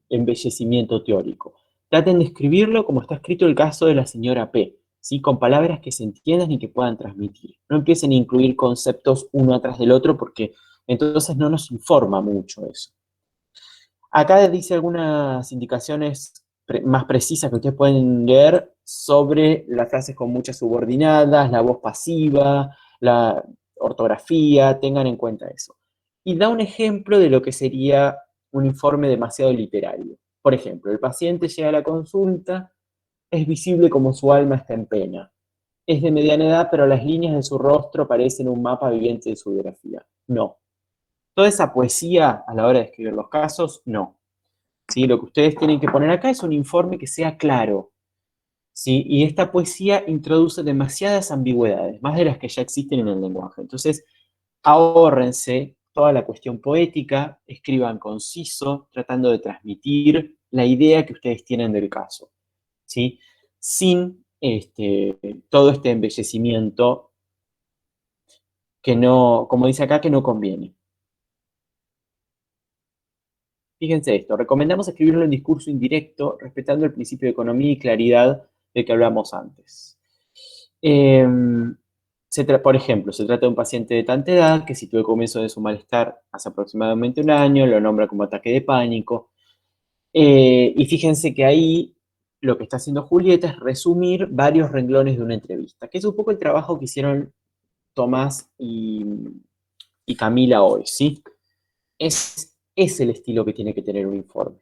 embellecimiento teórico. Traten de escribirlo como está escrito el caso de la señora P, ¿sí? Con palabras que se entiendan y que puedan transmitir. No empiecen a incluir conceptos uno atrás del otro porque entonces no nos informa mucho eso. Acá dice algunas indicaciones más precisas que ustedes pueden leer sobre las frases con muchas subordinadas, la voz pasiva, la ortografía, tengan en cuenta eso. Y da un ejemplo de lo que sería un informe demasiado literario. Por ejemplo, el paciente llega a la consulta, es visible como su alma está en pena. Es de mediana edad, pero las líneas de su rostro parecen un mapa viviente de su biografía. No. Toda esa poesía a la hora de escribir los casos, no. ¿Sí? Lo que ustedes tienen que poner acá es un informe que sea claro. ¿Sí? Y esta poesía introduce demasiadas ambigüedades, más de las que ya existen en el lenguaje. Entonces, ahórrense toda la cuestión poética, escriban conciso, tratando de transmitir la idea que ustedes tienen del caso, ¿sí? Sin todo este embellecimiento que no, como dice acá, que no conviene. Fíjense esto, recomendamos escribirlo en discurso indirecto, respetando el principio de economía y claridad del que hablamos antes. Por ejemplo, se trata de un paciente de tanta edad que situó el comienzo de su malestar hace aproximadamente un año, lo nombra como ataque de pánico, y fíjense que ahí lo que está haciendo Julieta es resumir varios renglones de una entrevista, que es un poco el trabajo que hicieron Tomás y Camila hoy, ¿sí? Es el estilo que tiene que tener un informe.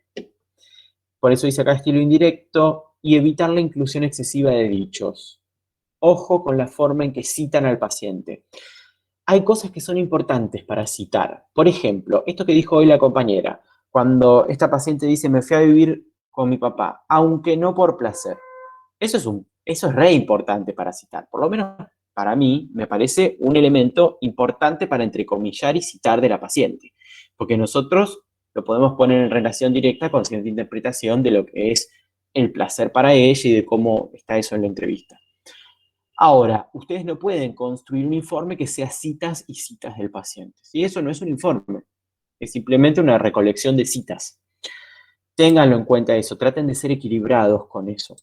Por eso dice acá estilo indirecto y evitar la inclusión excesiva de dichos. Ojo con la forma en que citan al paciente. Hay cosas que son importantes para citar. Por ejemplo, esto que dijo hoy la compañera, cuando esta paciente dice, me fui a vivir con mi papá, aunque no por placer. Eso es re importante para citar. Por lo menos para mí me parece un elemento importante para entrecomillar y citar de la paciente. Porque nosotros lo podemos poner en relación directa con cierta interpretación de lo que es el placer para ella y de cómo está eso en la entrevista. Ahora, ustedes no pueden construir un informe que sea citas y citas del paciente. ¿Sí? Eso no es un informe, es simplemente una recolección de citas. Ténganlo en cuenta eso, traten de ser equilibrados con eso.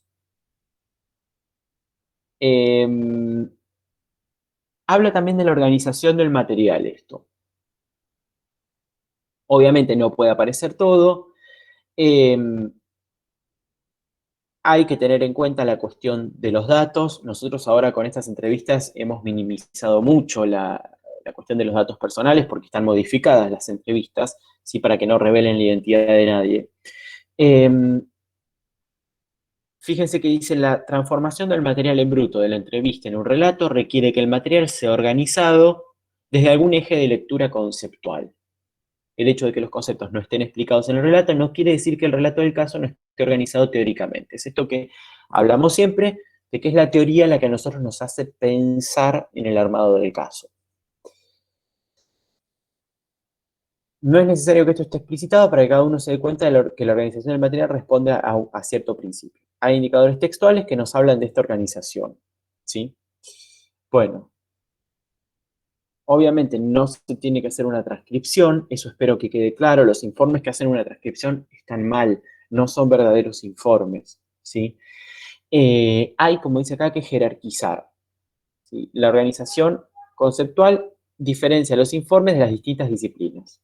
Habla también de la organización del material esto. Obviamente no puede aparecer todo. Hay que tener en cuenta la cuestión de los datos. Nosotros ahora con estas entrevistas hemos minimizado mucho la cuestión de los datos personales porque están modificadas las entrevistas, ¿sí? Para que no revelen la identidad de nadie. Fíjense que dice la transformación del material en bruto de la entrevista en un relato requiere que el material sea organizado desde algún eje de lectura conceptual. El hecho de que los conceptos no estén explicados en el relato no quiere decir que el relato del caso no esté organizado teóricamente. Es esto que hablamos siempre, de que es la teoría la que a nosotros nos hace pensar en el armado del caso. No es necesario que esto esté explicitado para que cada uno se dé cuenta de que la organización del material responde a cierto principio. Hay indicadores textuales que nos hablan de esta organización, ¿sí? Bueno, obviamente no se tiene que hacer una transcripción, eso espero que quede claro. Los informes que hacen una transcripción están mal, no son verdaderos informes, ¿sí? Hay, como dice acá, que jerarquizar, ¿sí? La organización conceptual diferencia los informes de las distintas disciplinas.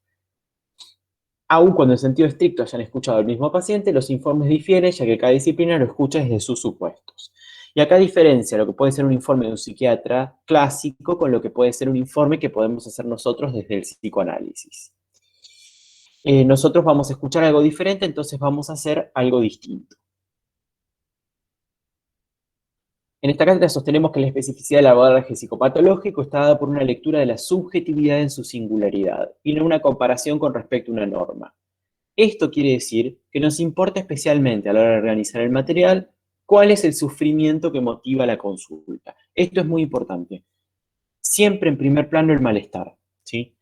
Aun cuando en sentido estricto hayan escuchado al mismo paciente, los informes difieren ya que cada disciplina lo escucha desde sus supuestos. Y acá diferencia lo que puede ser un informe de un psiquiatra clásico con lo que puede ser un informe que podemos hacer nosotros desde el psicoanálisis. Nosotros vamos a escuchar algo diferente, entonces vamos a hacer algo distinto. En esta cátedra sostenemos que la especificidad del abordaje psicopatológico está dada por una lectura de la subjetividad en su singularidad y no una comparación con respecto a una norma. Esto quiere decir que nos importa especialmente a la hora de organizar el material cuál es el sufrimiento que motiva la consulta. Esto es muy importante. Siempre en primer plano el malestar, ¿sí?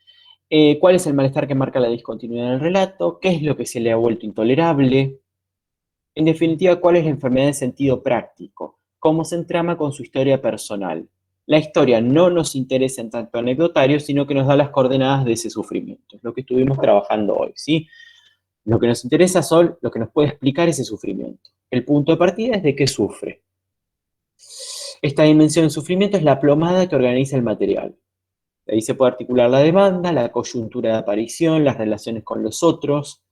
¿Cuál es el malestar que marca la discontinuidad del relato? ¿Qué es lo que se le ha vuelto intolerable? En definitiva, ¿cuál es la enfermedad en sentido práctico? ¿Cómo se entrama con su historia personal? La historia no nos interesa en tanto anecdotario, sino que nos da las coordenadas de ese sufrimiento. Es lo que estuvimos trabajando hoy, ¿sí? Lo que nos interesa son lo que nos puede explicar ese sufrimiento. El punto de partida es de qué sufre. Esta dimensión del sufrimiento es la plomada que organiza el material. De ahí se puede articular la demanda, la coyuntura de aparición, las relaciones con los otros,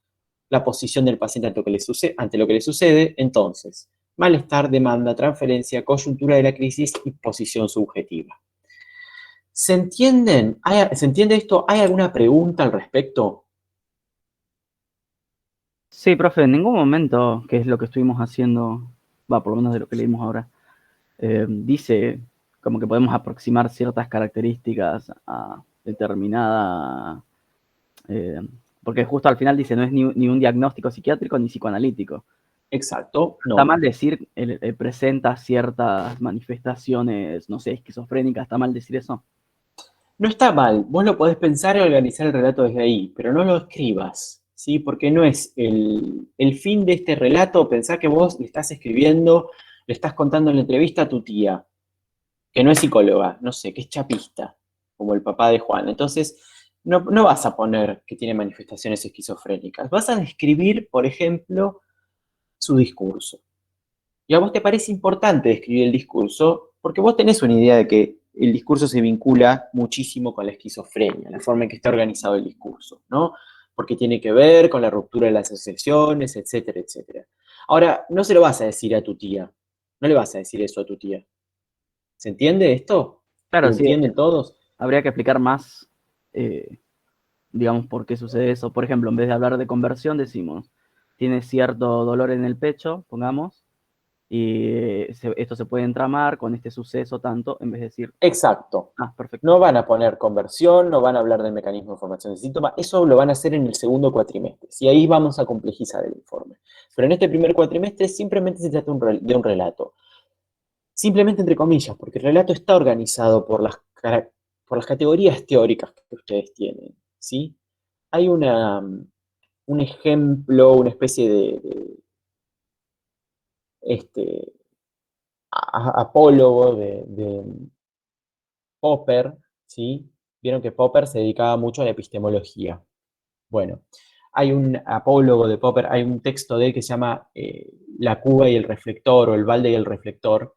la posición del paciente ante lo que le sucede. Entonces, malestar, demanda, transferencia, coyuntura de la crisis y posición subjetiva. ¿Se entienden? ¿Se entiende esto? ¿Hay alguna pregunta al respecto? Sí, profe, en ningún momento, que es lo que estuvimos haciendo, por lo menos de lo que leímos ahora, dice como que podemos aproximar ciertas características a determinada... porque justo al final dice, no es ni un diagnóstico psiquiátrico ni psicoanalítico. Exacto. No. Está mal decir, presenta ciertas manifestaciones, no sé, esquizofrénicas, ¿está mal decir eso? No está mal, vos lo podés pensar y organizar el relato desde ahí, pero no lo escribas, ¿sí? Porque no es el fin de este relato pensar que vos le estás escribiendo, le estás contando en la entrevista a tu tía, que no es psicóloga, no sé, que es chapista, como el papá de Juan. Entonces, no vas a poner que tiene manifestaciones esquizofrénicas, vas a describir, por ejemplo, su discurso. Y a vos te parece importante describir el discurso porque vos tenés una idea de que el discurso se vincula muchísimo con la esquizofrenia, la forma en que está organizado el discurso, ¿no? Porque tiene que ver con la ruptura de las asociaciones, etcétera, etcétera. Ahora, no se lo vas a decir a tu tía. No le vas a decir eso a tu tía. ¿Se entiende esto? Claro, ¿Lo sí, entienden todos? habría que explicar más, digamos, por qué sucede eso. Por ejemplo, en vez de hablar de conversión, decimos, tiene cierto dolor en el pecho, pongamos, y esto se puede entramar con este suceso tanto, en vez de decir, Exacto. perfecto. No van a poner conversión, no van a hablar del mecanismo de formación de síntomas, eso lo van a hacer en el segundo cuatrimestre, y ahí vamos a complejizar el informe. Pero en este primer cuatrimestre simplemente se trata de un relato. Simplemente entre comillas, porque el relato está organizado por las categorías teóricas que ustedes tienen, ¿sí? Hay un ejemplo, una especie de apólogo de Popper, ¿sí? Vieron que Popper se dedicaba mucho a la epistemología. Bueno, hay un apólogo de Popper, hay un texto de él que se llama La cuba y el reflector, o el balde y el reflector,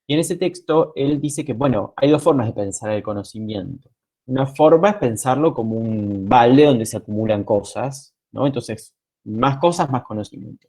y en ese texto él dice que, bueno, hay dos formas de pensar el conocimiento. Una forma es pensarlo como un balde donde se acumulan cosas, ¿no? Entonces, más cosas, más conocimiento.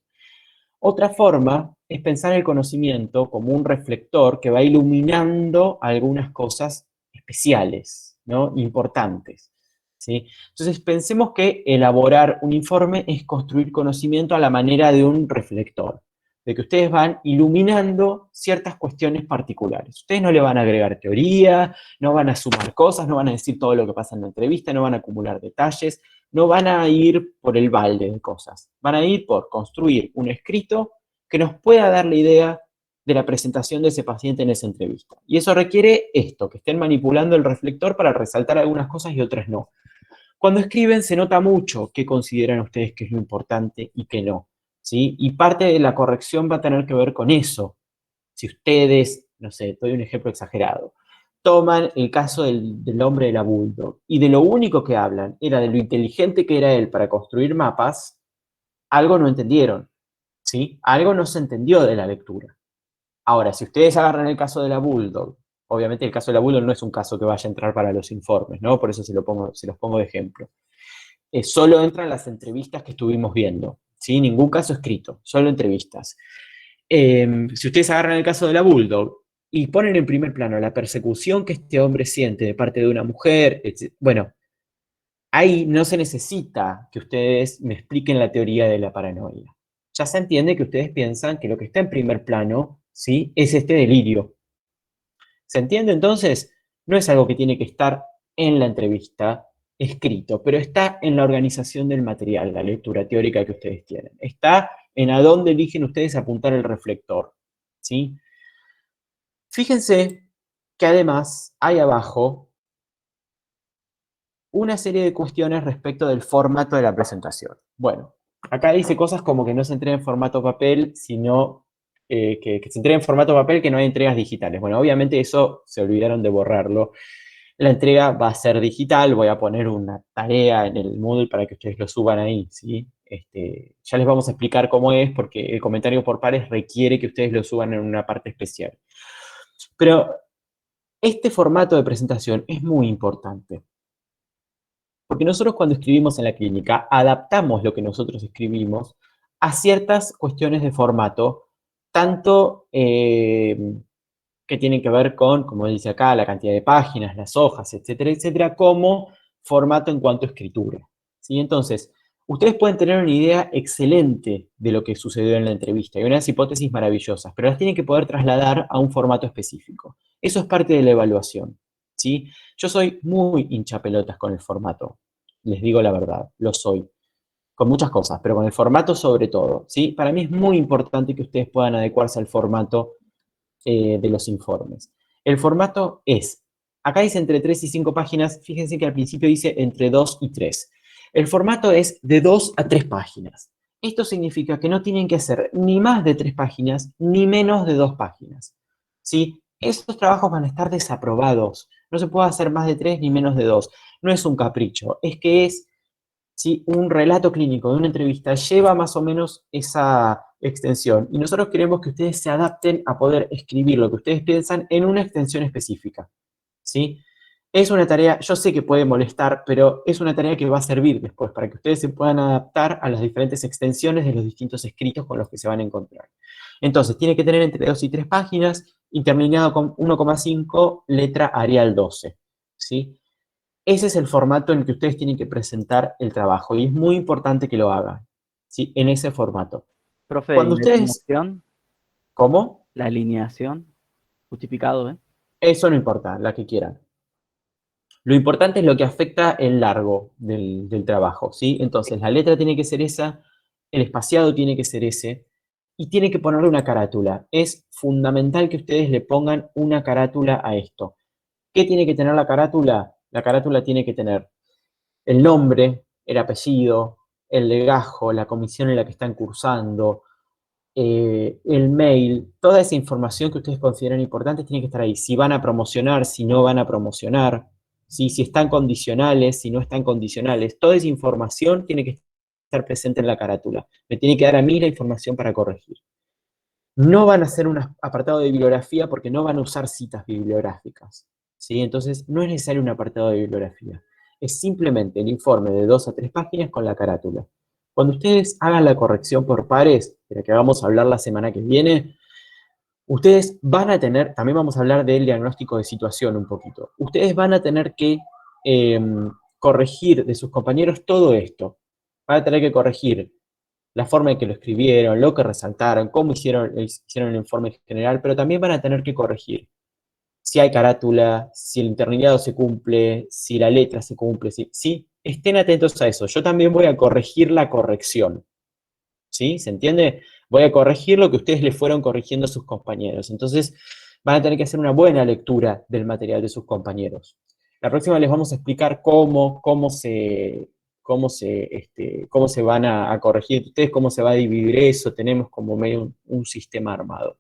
Otra forma es pensar el conocimiento como un reflector que va iluminando algunas cosas especiales, ¿no? Importantes, ¿sí? Entonces, pensemos que elaborar un informe es construir conocimiento a la manera de un reflector, de que ustedes van iluminando ciertas cuestiones particulares. Ustedes no le van a agregar teoría, no van a sumar cosas, no van a decir todo lo que pasa en la entrevista, no van a acumular detalles, no van a ir por el balde de cosas, van a ir por construir un escrito que nos pueda dar la idea de la presentación de ese paciente en esa entrevista. Y eso requiere esto, que estén manipulando el reflector para resaltar algunas cosas y otras no. Cuando escriben se nota mucho qué consideran ustedes que es lo importante y qué no, ¿sí? Y parte de la corrección va a tener que ver con eso. Si ustedes, no sé, doy un ejemplo exagerado, toman el caso del hombre de la Bulldog y de lo único que hablan era de lo inteligente que era él para construir mapas, algo no entendieron, ¿sí? Algo no se entendió de la lectura. Ahora, si ustedes agarran el caso de la Bulldog, obviamente el caso de la Bulldog no es un caso que vaya a entrar para los informes, ¿no? Por eso se los pongo de ejemplo. Solo entran las entrevistas que estuvimos viendo, ¿sí? Ningún caso escrito, solo entrevistas. Si ustedes agarran el caso de la Bulldog y ponen en primer plano la persecución que este hombre siente de parte de una mujer, bueno, ahí no se necesita que ustedes me expliquen la teoría de la paranoia. Ya se entiende que ustedes piensan que lo que está en primer plano, ¿sí?, es este delirio. ¿Se entiende entonces? No es algo que tiene que estar en la entrevista escrito, pero está en la organización del material, la lectura teórica que ustedes tienen. Está en a dónde eligen ustedes apuntar el reflector, ¿sí? Fíjense que además hay abajo una serie de cuestiones respecto del formato de la presentación. Bueno, acá dice cosas como que no se entrega en formato papel, sino que se entrega en formato papel, que no hay entregas digitales. Bueno, obviamente eso se olvidaron de borrarlo. La entrega va a ser digital, voy a poner una tarea en el Moodle para que ustedes lo suban ahí, ¿sí? Ya les vamos a explicar cómo es, porque el comentario por pares requiere que ustedes lo suban en una parte especial. Pero este formato de presentación es muy importante. Porque nosotros cuando escribimos en la clínica, adaptamos lo que nosotros escribimos a ciertas cuestiones de formato, tanto que tienen que ver con, como dice acá, la cantidad de páginas, las hojas, etcétera, como formato en cuanto a escritura, ¿sí? Entonces, ustedes pueden tener una idea excelente de lo que sucedió en la entrevista y unas hipótesis maravillosas, pero las tienen que poder trasladar a un formato específico. Eso es parte de la evaluación, ¿sí? Yo soy muy hinchapelotas con el formato, les digo la verdad, lo soy. Con muchas cosas, pero con el formato sobre todo, ¿sí? Para mí es muy importante que ustedes puedan adecuarse al formato de los informes. El formato es, acá dice entre 3 y 5 páginas, fíjense que al principio dice entre 2 y 3. El formato es de 2 a 3 páginas. Esto significa que no tienen que hacer ni más de 3 páginas, ni menos de 2 páginas, ¿sí? Estos trabajos van a estar desaprobados. No se puede hacer más de 3 ni menos de 2. No es un capricho, es que es, ¿sí?, un relato clínico de una entrevista lleva más o menos esa extensión. Y nosotros queremos que ustedes se adapten a poder escribir lo que ustedes piensan en una extensión específica, ¿sí? Es una tarea, yo sé que puede molestar, pero es una tarea que va a servir después para que ustedes se puedan adaptar a las diferentes extensiones de los distintos escritos con los que se van a encontrar. Entonces, tiene que tener entre 2 y 3 páginas y terminado con 1,5 letra Arial 12, ¿sí? Ese es el formato en el que ustedes tienen que presentar el trabajo y es muy importante que lo hagan, ¿sí? En ese formato. Profe, Cuando ¿y la ustedes... alineación? ¿Cómo? La alineación, justificado, ¿eh? Eso no importa, la que quieran. Lo importante es lo que afecta el largo del trabajo, ¿sí? Entonces, la letra tiene que ser esa, el espaciado tiene que ser ese, y tiene que ponerle una carátula. Es fundamental que ustedes le pongan una carátula a esto. ¿Qué tiene que tener la carátula? La carátula tiene que tener el nombre, el apellido, el legajo, la comisión en la que están cursando, el mail, toda esa información que ustedes consideran importante tiene que estar ahí. Si van a promocionar, si no van a promocionar, si están condicionales, si no están condicionales, toda esa información tiene que estar presente en la carátula. Me tiene que dar a mí la información para corregir. No van a hacer un apartado de bibliografía porque no van a usar citas bibliográficas, ¿sí? Entonces, no es necesario un apartado de bibliografía. Es simplemente el informe de 2 a 3 páginas con la carátula. Cuando ustedes hagan la corrección por pares, de la que vamos a hablar la semana que viene, ustedes van a tener, también vamos a hablar del diagnóstico de situación un poquito. Ustedes van a tener que corregir de sus compañeros todo esto. Van a tener que corregir la forma en que lo escribieron, lo que resaltaron, cómo hicieron el informe general, pero también van a tener que corregir si hay carátula, si el interlineado se cumple, si la letra se cumple, ¿sí? Estén atentos a eso. Yo también voy a corregir la corrección, ¿sí? ¿Se entiende? Voy a corregir lo que ustedes le fueron corrigiendo a sus compañeros. Entonces, van a tener que hacer una buena lectura del material de sus compañeros. La próxima les vamos a explicar cómo se van a corregir ustedes, cómo se va a dividir eso. Tenemos como medio un sistema armado.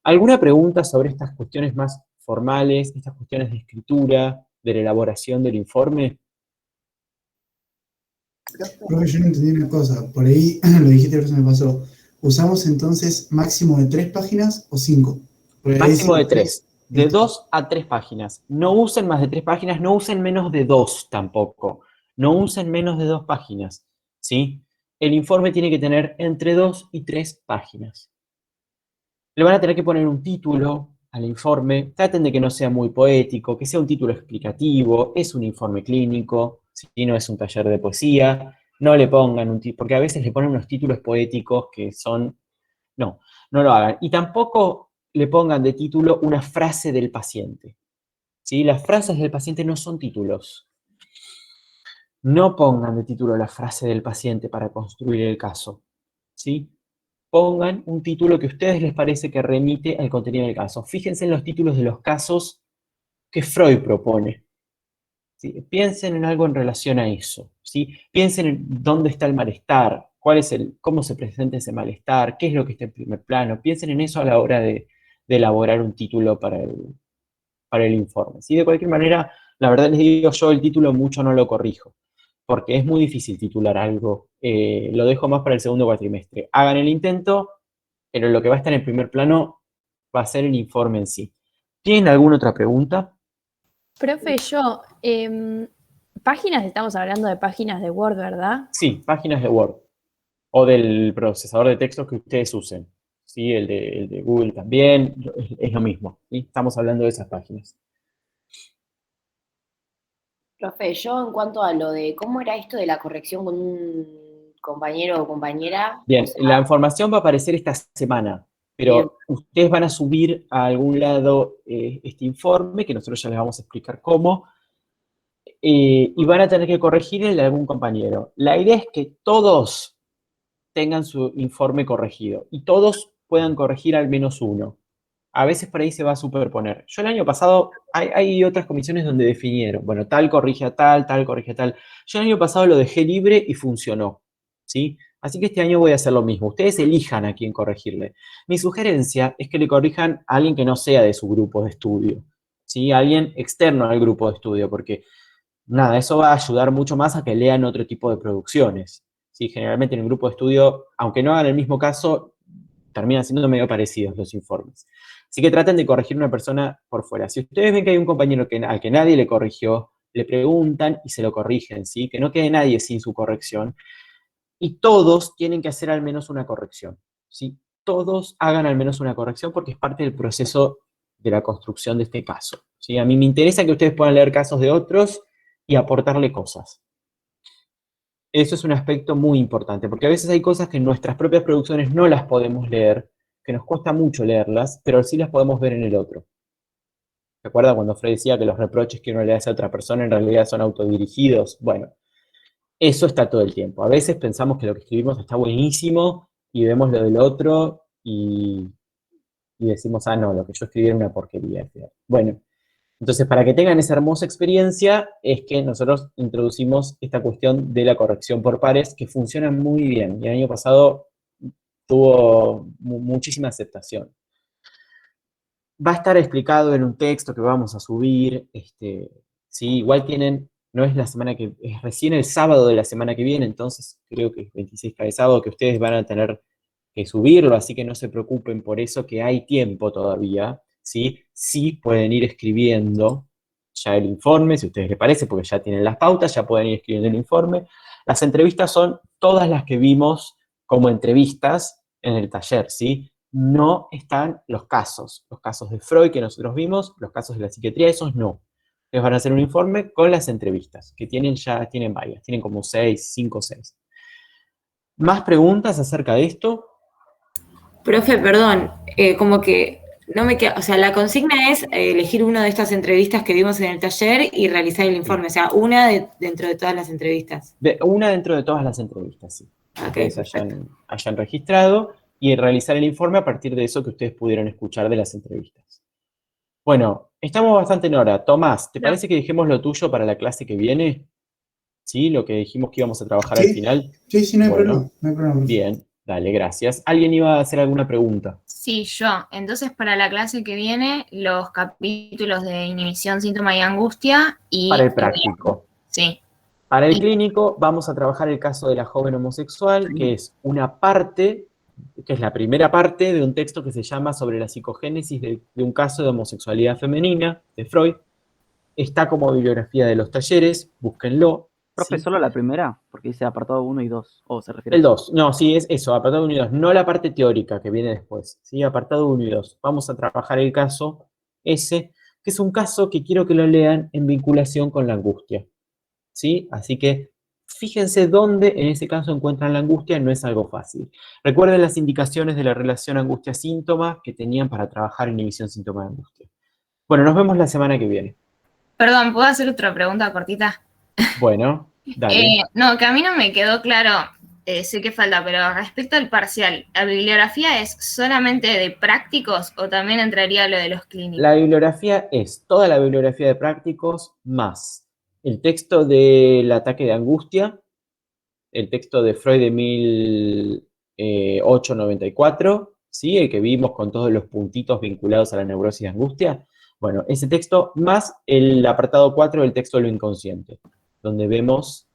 ¿Alguna pregunta sobre estas cuestiones más formales, estas cuestiones de escritura, de la elaboración del informe? Profe, yo no entendí una cosa. Por ahí lo dijiste, pero se me pasó. ¿Usamos entonces máximo de 3 páginas o 5? Máximo de 3. De 2 a 3 páginas. No usen más de 3 páginas, no usen menos de 2 tampoco. No usen menos de 2 páginas, ¿sí? El informe tiene que tener entre 2 y 3 páginas. Le van a tener que poner un título al informe. Traten de que no sea muy poético, que sea un título explicativo. Es un informe clínico, ¿sí? No es un taller de poesía. No le pongan un título, porque a veces le ponen unos títulos poéticos que son... No, no lo hagan. Y tampoco le pongan de título una frase del paciente, ¿sí? Las frases del paciente no son títulos. No pongan de título la frase del paciente para construir el caso, ¿sí? Pongan un título que a ustedes les parece que remite al contenido del caso. Fíjense en los títulos de los casos que Freud propone, ¿sí? Piensen en algo en relación a eso, ¿sí? Piensen en dónde está el malestar, cómo se presenta ese malestar, qué es lo que está en primer plano. Piensen en eso a la hora de elaborar un título para el informe, ¿sí? De cualquier manera, la verdad les digo, yo el título mucho no lo corrijo, porque es muy difícil titular algo. Lo dejo más para el segundo cuatrimestre. Hagan el intento, pero lo que va a estar en primer plano va a ser el informe en sí. ¿Tienen alguna otra pregunta? Profe, páginas, estamos hablando de páginas de Word, ¿verdad? Sí, páginas de Word. O del procesador de textos que ustedes usen. ¿Sí? El de Google también, es lo mismo. ¿Sí? Estamos hablando de esas páginas. Profe, yo en cuanto a lo de cómo era esto de la corrección con un compañero o compañera. Bien, o sea, la información va a aparecer esta semana, pero bien. ustedes van a subir a algún lado este informe, que nosotros ya les vamos a explicar cómo, y van a tener que corregir el de algún compañero. La idea es que todos tengan su informe corregido y todos puedan corregir al menos uno. A veces por ahí se va a superponer. Yo el año pasado, hay otras comisiones donde definieron, bueno, tal corrige a tal corrige a tal. Yo el año pasado lo dejé libre y funcionó, ¿sí? Así que este año voy a hacer lo mismo. Ustedes elijan a quién corregirle. Mi sugerencia es que le corrijan a alguien que no sea de su grupo de estudio, ¿sí? A alguien externo al grupo de estudio, porque nada, eso va a ayudar mucho más a que lean otro tipo de producciones, ¿sí? Generalmente en el grupo de estudio, aunque no hagan el mismo caso, terminan siendo medio parecidos los informes. Así que traten de corregir a una persona por fuera. Si ustedes ven que hay un compañero al que nadie le corrigió, le preguntan y se lo corrigen, ¿sí? Que no quede nadie sin su corrección. Y todos tienen que hacer al menos una corrección, ¿sí? Todos hagan al menos una corrección porque es parte del proceso de la construcción de este caso, ¿sí? A mí me interesa que ustedes puedan leer casos de otros y aportarle cosas. Eso es un aspecto muy importante, porque a veces hay cosas que en nuestras propias producciones no las podemos leer, que nos cuesta mucho leerlas, pero sí las podemos ver en el otro. ¿Se acuerdan cuando Freud decía que los reproches que uno le hace a otra persona en realidad son autodirigidos? Bueno, eso está todo el tiempo. A veces pensamos que lo que escribimos está buenísimo y vemos lo del otro y decimos, ah, no, lo que yo escribí era una porquería. Bueno, entonces para que tengan esa hermosa experiencia es que nosotros introducimos esta cuestión de la corrección por pares que funciona muy bien. Y el año pasado tuvo muchísima aceptación. Va a estar explicado en un texto que vamos a subir. Sí, igual tienen, no es la semana que, es recién el sábado de la semana que viene, entonces creo que es 26 de sábado que ustedes van a tener que subirlo, así que no se preocupen por eso, que hay tiempo todavía, ¿sí? Sí pueden ir escribiendo ya el informe, si a ustedes les parece, porque ya tienen las pautas, ya pueden ir escribiendo el informe. Las entrevistas son todas las que vimos como entrevistas en el taller, ¿sí? No están los casos de Freud que nosotros vimos, los casos de la psiquiatría, esos no. Ustedes van a hacer un informe con las entrevistas, que tienen varias, tienen como 5 o 6. ¿Más preguntas acerca de esto? Profe, perdón, como que no me queda, o sea, la consigna es elegir una de estas entrevistas que vimos en el taller y realizar el informe, o sea, una dentro de todas las entrevistas. Una dentro de todas las entrevistas, sí. Okay, ustedes hayan registrado y realizar el informe a partir de eso que ustedes pudieron escuchar de las entrevistas. Bueno, estamos bastante en hora. Tomás, ¿te parece que dejemos lo tuyo para la clase que viene? ¿Sí? Lo que dijimos que íbamos a trabajar al final. Sí, no hay problema. No hay problema. Bien, dale, gracias. ¿Alguien iba a hacer alguna pregunta? Sí, yo. Entonces, para la clase que viene, los capítulos de inhibición, síntoma y angustia y... Para el práctico. Sí. Para el clínico vamos a trabajar el caso de la joven homosexual, que es una parte, que es la primera parte de un texto que se llama Sobre la psicogénesis de un caso de homosexualidad femenina, de Freud. Está como bibliografía de los talleres, búsquenlo. Profe, ¿sí? ¿solo la primera? Porque dice apartado 1 y 2. ¿O se refiere El 2, no, sí, es eso, apartado 1 y 2, no la parte teórica que viene después, ¿sí? Apartado 1 y 2. Vamos a trabajar el caso ese, que es un caso que quiero que lo lean en vinculación con la angustia, ¿sí? Así que fíjense dónde en ese caso encuentran la angustia, no es algo fácil. Recuerden las indicaciones de la relación angustia-síntoma que tenían para trabajar inhibición síntoma de angustia. Bueno, nos vemos la semana que viene. Perdón, ¿puedo hacer otra pregunta cortita? Bueno, dale. No, que a mí no me quedó claro, sé que falta, pero respecto al parcial, ¿la bibliografía es solamente de prácticos o también entraría lo de los clínicos? La bibliografía es toda la bibliografía de prácticos más el texto del ataque de angustia, el texto de Freud de 1894, ¿sí? El que vimos con todos los puntitos vinculados a la neurosis de angustia. Bueno, ese texto más el apartado 4 del texto de lo inconsciente, donde vemos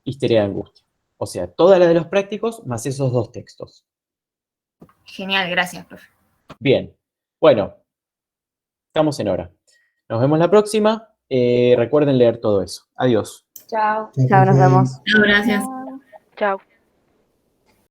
histeria de angustia. O sea, toda la de los prácticos más esos 2 textos. Genial, gracias, profe. Bien, bueno, estamos en hora. Nos vemos la próxima. Recuerden leer todo eso. Adiós. Chao. Chao, nos vemos. No, gracias. Chao.